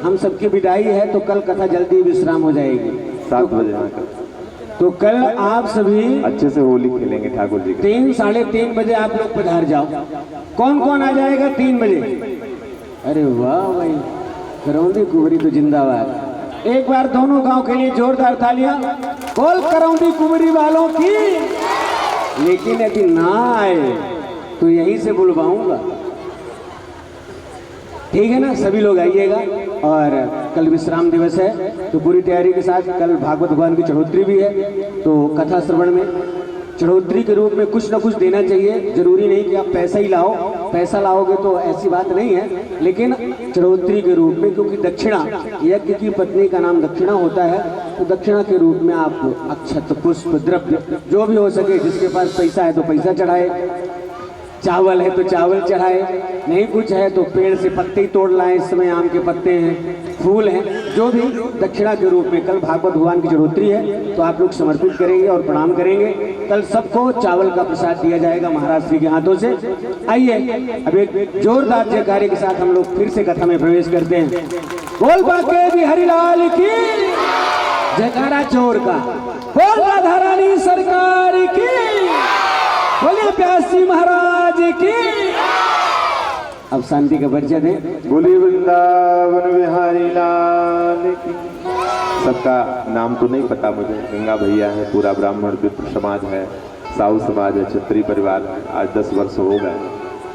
हम सबकी विदाई है तो कल कथा जल्दी विश्राम हो जाएगी। 7 बजे तो कल आप सभी अच्छे से होली खेलेंगे ठाकुर जी। 3 साढ़े 3 बजे आप लोग पधार जाओ। कौन कौन आ जाएगा 3 बजे? अरे वाह भाई, करौंदी कुंवरी तो जिंदाबाद। एक बार दोनों गांव के लिए जोरदार तालियां बोल करौंदी कुंवरी वालों की। लेकिन यदि ना आए तो यहीं से बुलवाऊंगा, ठीक है ना? सभी लोग आइएगा। और कल विश्राम दिवस है तो पूरी तैयारी के साथ कल भागवत भगवान की चढ़ोतरी भी है। तो कथा श्रवण में चढ़ोतरी के रूप में कुछ ना कुछ देना चाहिए। जरूरी नहीं कि आप पैसा ही लाओ, पैसा लाओगे तो ऐसी बात नहीं है, लेकिन चढ़ोतरी के रूप में, क्योंकि दक्षिणा, यज्ञ की पत्नी का नाम दक्षिणा होता है, तो दक्षिणा के रूप में आप अक्षत, पुष्प, द्रव्य जो भी हो सके, जिसके पास पैसा है तो पैसा चढ़ाए, चावल है तो चावल चढ़ाए, नहीं कुछ है तो पेड़ से पत्ते ही तोड़ लाए। इस समय आम के पत्ते हैं, फूल हैं, जो भी दक्षिणा के रूप में। कल भागवत भगवान की चढ़ोतरी है तो आप लोग समर्पित करेंगे और प्रणाम करेंगे। कल सबको चावल का प्रसाद दिया जाएगा महाराज श्री के हाथों से। आइए अब एक जोरदार जयकारे के साथ हम लोग फिर से कथा में प्रवेश करते हैं। बोल बाके बिहारी लाल की जयकारा चोर का, बोल राधा रानी सरकार की, बोलिए प्यासी महाराज की। अब शांति का परिचय दें। बोलिए वृंदावन बिहारी लाल की। सबका नाम तो नहीं पता मुझे। गंगा भैया है, पूरा ब्राह्मण विप्र समाज है, साहू समाज है, क्षत्रिय परिवार है। आज 10 वर्ष हो गए।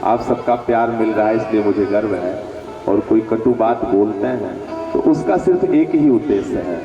आप सबका प्यार मिल रहा है, इसलिए मुझे गर्व है। और कोई कटु बात बोलते हैं तो उसका सिर्फ एक ही उद्देश्य है।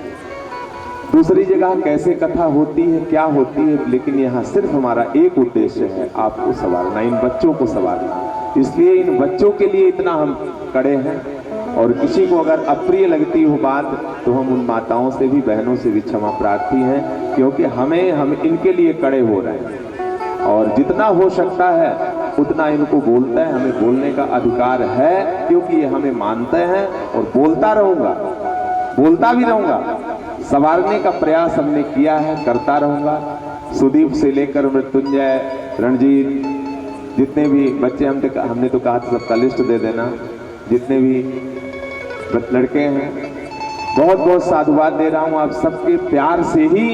दूसरी जगह कैसे कथा होती है, क्या होती है, लेकिन यहाँ सिर्फ हमारा एक उद्देश्य है, आपको संवारना, इन बच्चों को संवारना। इसलिए इन बच्चों के लिए इतना हम कड़े हैं। और किसी को अगर अप्रिय लगती हो बात तो हम उन माताओं से भी, बहनों से भी क्षमा प्रार्थी हैं, क्योंकि हम इनके लिए कड़े हो रहे हैं। और जितना हो सकता है उतना इनको बोलते हैं। हमें बोलने का अधिकार है, क्योंकि ये हमें मानते हैं। और बोलता रहूंगा, बोलता भी रहूंगा। संवारने का प्रयास हमने किया है, करता रहूंगा। सुदीप से लेकर मृत्युंजय, रणजीत, जितने भी बच्चे हमने तो कहा था सबका लिस्ट दे देना। जितने भी लड़के हैं, बहुत बहुत साधुवाद दे रहा हूँ। आप सबके प्यार से ही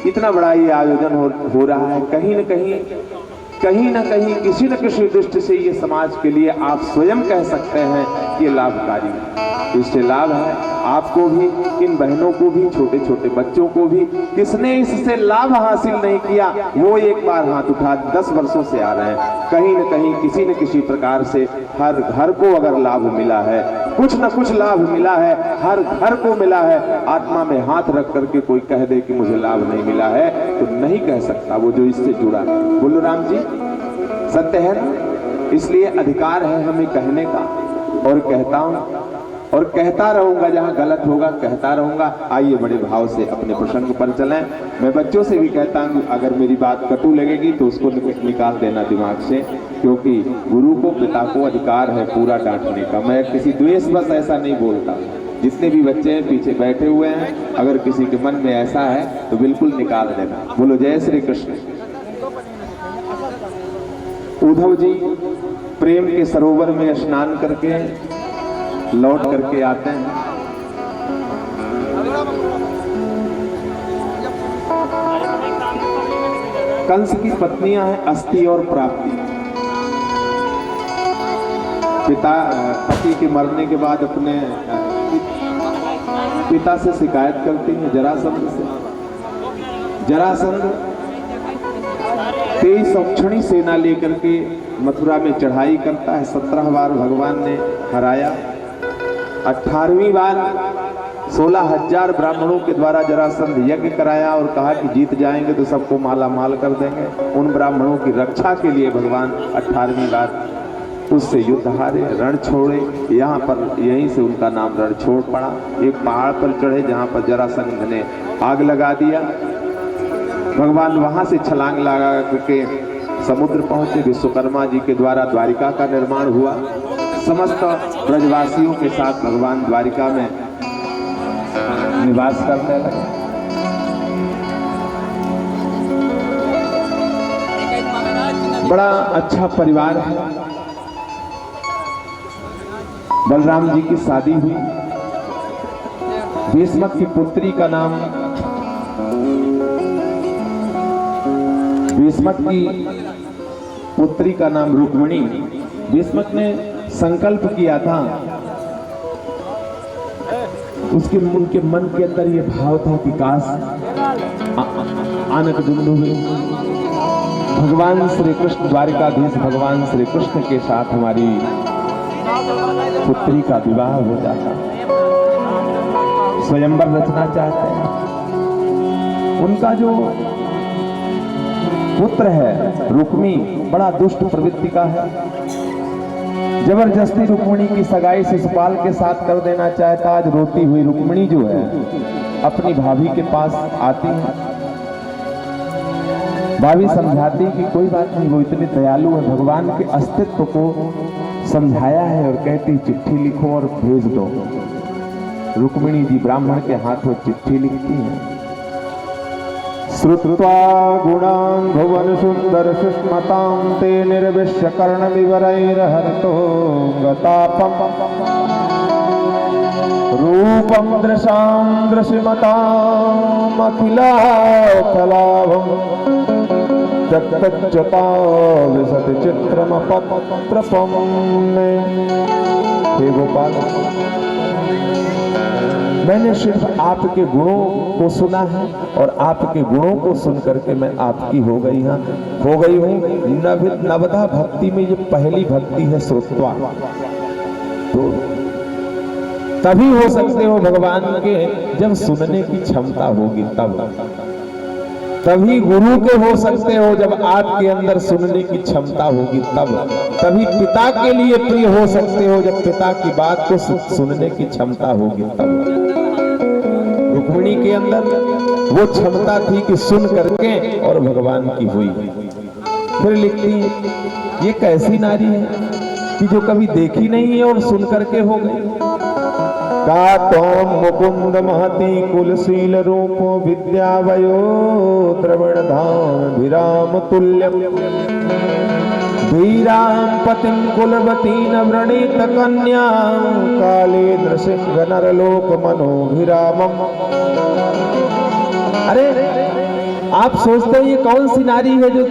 इतना बड़ा ये आयोजन हो रहा है। कहीं न कहीं किसी न किसी दृष्टि से ये समाज के लिए आप स्वयं कह सकते हैं कि ये लाभकारी है। इससे लाभ है आपको भी, इन बहनों को भी, छोटे छोटे बच्चों को भी। किसने इससे लाभ हासिल नहीं किया वो एक बार हाथ उठा। 10 वर्षों से आ रहे हैं। कहीं न कहीं किसी न किसी प्रकार से हर घर को अगर लाभ मिला है, कुछ न कुछ लाभ मिला है, हर घर को मिला है। आत्मा में हाथ रख करके कोई कह दे कि मुझे लाभ नहीं मिला है तो नहीं कह सकता, वो जो इससे जुड़ा। बोलो राम जी, सत्य है ना? इसलिए अधिकार है हमें कहने का। और कहता हूं और कहता रहूंगा, जहां गलत होगा कहता रहूंगा। आइए बड़े भाव से अपने प्रसंग पर चलें। मैं बच्चों से भी कहता हूं, अगर मेरी बात कटु लगेगी तो उसको निकाल देना दिमाग से, क्योंकि गुरु को, पिता को अधिकार है पूरा डांटने का। मैं किसी द्वेष बस ऐसा नहीं बोलता। जितने भी बच्चे पीछे बैठे हुए हैं, अगर किसी के मन में ऐसा है तो बिल्कुल निकाल देना। बोलो जय श्री कृष्ण। उद्धव जी प्रेम के सरोवर में स्नान करके लौट करके आते हैं। कंस की पत्नियां हैं अस्थि और प्राप्ति। पति के मरने के बाद अपने पिता से शिकायत करती हैं जरासंध से। जरासंध 23 अक्षणी सेना लेकर के मथुरा में चढ़ाई करता है। 17 बार भगवान ने हराया। 18वीं बार 16,000 ब्राह्मणों के द्वारा जरासंध यज्ञ कराया और कहा कि जीत जाएंगे तो सबको माला माल कर देंगे। उन ब्राह्मणों की रक्षा के लिए भगवान 18वीं बार उससे युद्ध हारे, रण छोड़े। यहाँ पर यहीं से उनका नाम रणछोड़ पड़ा। एक पहाड़ पर चढ़े जहाँ पर जरासंध ने आग लगा दिया। भगवान वहाँ से छलांग लगा करके समुद्र पहुँचे। विश्वकर्मा जी के द्वारा द्वारिका का निर्माण हुआ। समस्त ब्रजवासियों के साथ भगवान द्वारिका में निवास करने लगे। बड़ा अच्छा परिवार है। बलराम जी की शादी हुई। भीष्मक की पुत्री का नाम, भीष्मक की पुत्री का नाम रुक्मिणी। भीष्मक ने संकल्प किया था, उनके मन के अंदर ये भाव था कि काश आनक दुंदु में भगवान श्री कृष्ण, द्वारिकाधीश भगवान श्री कृष्ण के साथ हमारी पुत्री का विवाह हो जाता। स्वयंवर रचना चाहते हैं। उनका जो पुत्र है रुक्मी बड़ा दुष्ट प्रवृत्ति का है। जबरदस्ती रुक्मिणी की सगाई शिशुपाल के साथ कर देना चाहता। आज रोती हुई रुक्मिणी जो है अपनी भाभी के पास आती है। भाभी समझाती कि कोई बात नहीं, वो इतने दयालु है, भगवान के अस्तित्व को समझाया है, और कहती चिट्ठी लिखो और भेज दो। रुक्मिणी जी ब्राह्मण के हाथों चिट्ठी लिखती हैं। श्रुत्वा गुणान् भुवन सुंदर सुष्मतां ते निर्विश्य कर्ण विवरैर्हरतो गतापम् रूपं दृशां दृशिमताम् अखिलाखलाभम् तत्तच्चता विशति चित्रमपत्रपम्। हे गोपाल, मैंने सिर्फ आपके गुणों को सुना है, और आपके गुणों को सुन करके मैं आपकी हो गई हूँ। नवधा भक्ति में ये पहली भक्ति है श्रुत्वा। तो तभी हो सकते हो भगवान के जब सुनने की क्षमता होगी, तभी गुरु के हो सकते हो जब आपके अंदर सुनने की क्षमता होगी, तभी पिता के लिए प्रिय हो सकते हो जब पिता की बात को सुनने की क्षमता होगी, तब। रुक्मिणी के अंदर वो क्षमता थी कि सुन करके और भगवान की हुई। फिर लिखती है, ये कैसी नारी है कि जो कभी देखी नहीं है और सुन करके हो गई। कातों मुकुंद महती कुलशील रूपो विद्यावयो द्रविण धाम विराम तुल्यम धीराम पतिं कुलवतीन व्रणीत कन्या काले नृसिंह नरलोक मनोभिरामम। अरे आप सोचते हो ये कौन सी नारी है जो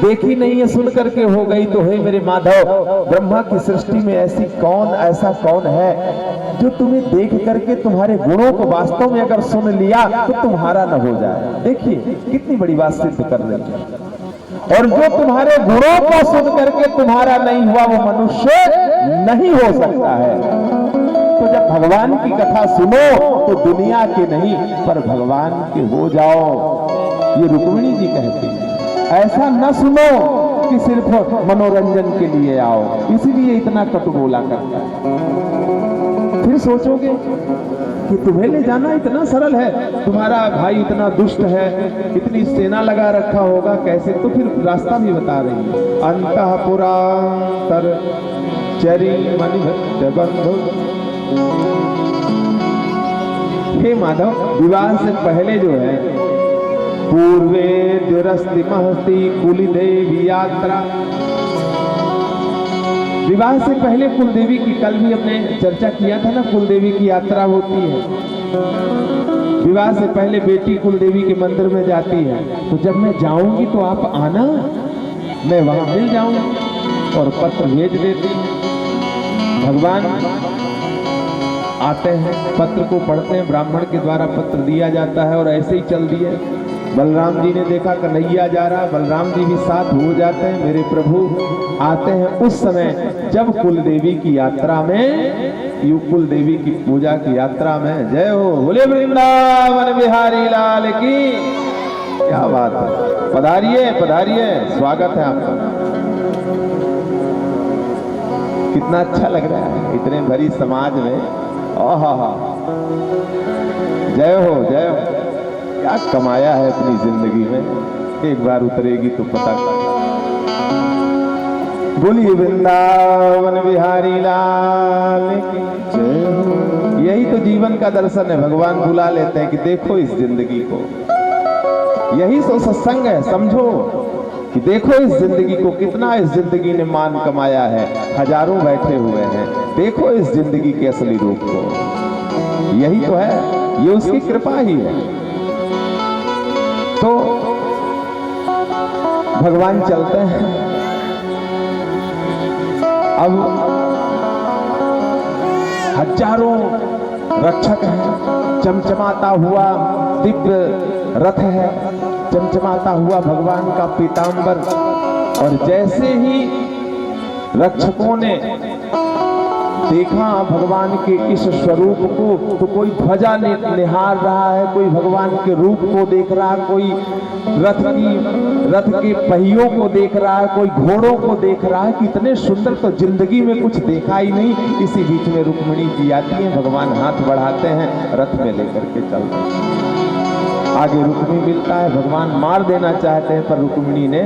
देखी नहीं है, सुन करके हो गई? तो हे मेरे माधव, ब्रह्मा की सृष्टि में ऐसा कौन है जो तुम्हें देख करके तुम्हारे गुणों को वास्तव में अगर सुन लिया तो तुम्हारा न हो जाए। देखिए कितनी बड़ी बात सिद्ध कर रही है। और जो तुम्हारे गुणों को सुन करके तुम्हारा नहीं हुआ वो मनुष्य नहीं हो सकता है। तो जब भगवान की कथा सुनो तो दुनिया के नहीं पर भगवान के हो जाओ, ये रुक्मिणी जी कहती है। ऐसा न सुनो कि सिर्फ मनोरंजन के लिए आओ, इसीलिए इतना कटु बोला करता है। फिर सोचोगे कि तुम्हें ले जाना इतना सरल है, तुम्हारा भाई इतना दुष्ट है, इतनी सेना लगा रखा होगा, कैसे? तो फिर रास्ता भी बता रही है। अंतःपुरांतर चरी मणिभट्ट बंधु। हे माधव, विवाह से पहले जो है पूर्वे दुरस्ति महस्ति कुलदेवी यात्रा। विवाह से पहले कुलदेवी की, कल भी हमने चर्चा किया था ना, कुलदेवी की यात्रा होती है। विवाह से पहले बेटी कुलदेवी के मंदिर में जाती है। तो जब मैं जाऊंगी तो आप आना, मैं वहां मिल जाऊंगी और पत्र भेज देती। भगवान आते हैं, पत्र को पढ़ते हैं, ब्राह्मण के द्वारा पत्र दिया जाता है और ऐसे ही चल दिए। बलराम जी ने देखा कन्हैया जा रहा, बलराम जी भी साथ हो जाते हैं, मेरे प्रभु आते हैं। उस समय जब कुलदेवी की यात्रा में, कुलदेवी की पूजा की यात्रा में, जय हो बोले वृंदावन बिहारी लाल की, क्या बात है। पधारिए पधारिए, स्वागत है आपका। कितना अच्छा लग रहा है इतने भरी समाज में। आहा, जय हो जय हो। क्या कमाया है अपनी जिंदगी में, एक बार उतरेगी तो पता। बोलिए वृंदावन बिहारी लाल की जय हो। यही तो जीवन का दर्शन है। भगवान बुला लेते हैं कि देखो इस जिंदगी को। यही तो सत्संग है। समझो कि देखो इस जिंदगी को, कितना इस जिंदगी ने मान कमाया है, हजारों बैठे हुए हैं, देखो इस जिंदगी के असली रूप को। यही तो है, ये उसकी कृपा ही है। तो भगवान चलते हैं। अब हजारों रक्षक हैं, चमचमाता हुआ दिव्य रथ है, चमचमाता हुआ भगवान का पीतांबर। और जैसे ही रक्षकों ने देखा भगवान के इस स्वरूप को, तो कोई ध्वजा निहार रहा है, कोई भगवान के रूप को देख रहा है, कोई रथ के पहियों को देख रहा है, कोई घोड़ों को देख रहा है। कितने सुंदर, तो जिंदगी में कुछ देखा ही नहीं। इसी बीच में रुक्मिणी जी आती है, भगवान हाथ बढ़ाते हैं, रथ में लेकर के चलते हैं। आगे रुक्मिणी मिलता है, भगवान मार देना चाहते हैं, पर रुक्मिणी ने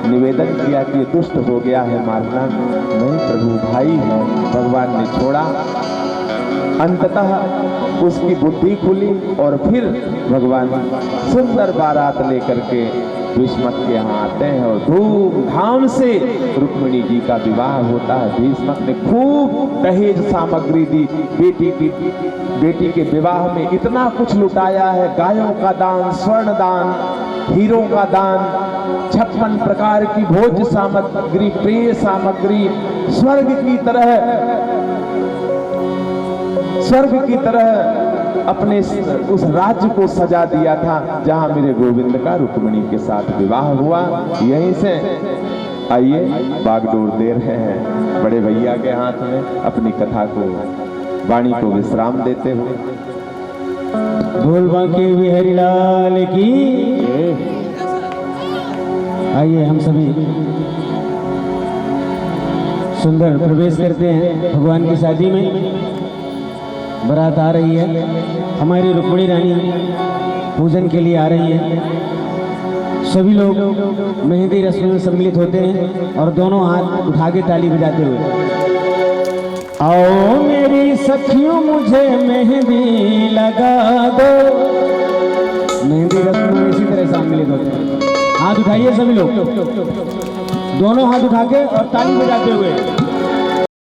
निवेदन किया कि ये दुष्ट हो गया है, मारना नहीं प्रभु, भाई है। भगवान ने छोड़ा। अंततः उसकी बुद्धि खुली और फिर भगवान सुंदर बारात लेकर के भीष्मक के यहाँ आते हैं और धूमधाम से रुक्मिणी जी का विवाह होता है। भीष्मक ने खूब दहेज सामग्री दी, बेटी के विवाह में इतना कुछ लुटाया है, गायों का दान, स्वर्ण दान, हीरों का दान, 56 प्रकार की भोज्य सामग्री, प्रिय सामग्री, स्वर्ग की तरह अपने उस राज्य को सजा दिया था जहां मेरे गोविंद का रुक्मिणी के साथ विवाह हुआ। यहीं से आइए बागडोर दे रहे हैं बड़े भैया के हाथ में अपनी कथा को, वाणी को विश्राम देते हुए। बोल बांके बिहारी लाल की। आइए हम सभी सुंदर प्रवेश करते हैं भगवान की शादी में। बारात आ रही है, हमारी रुक्मिणी रानी पूजन के लिए आ रही है। सभी लोग मेहंदी रस्म में सम्मिलित होते हैं और दोनों हाथ उठा के ताली बजाते हुए, आओ मेरी सखियों मुझे मेहंदी लगा दो। मेहंदी रस्म में इसी तरह सम्मिलित होते हैं। हाथ उठाइए सभी लोग, दोनों हाथ उठा के और ताली बजाते हुए।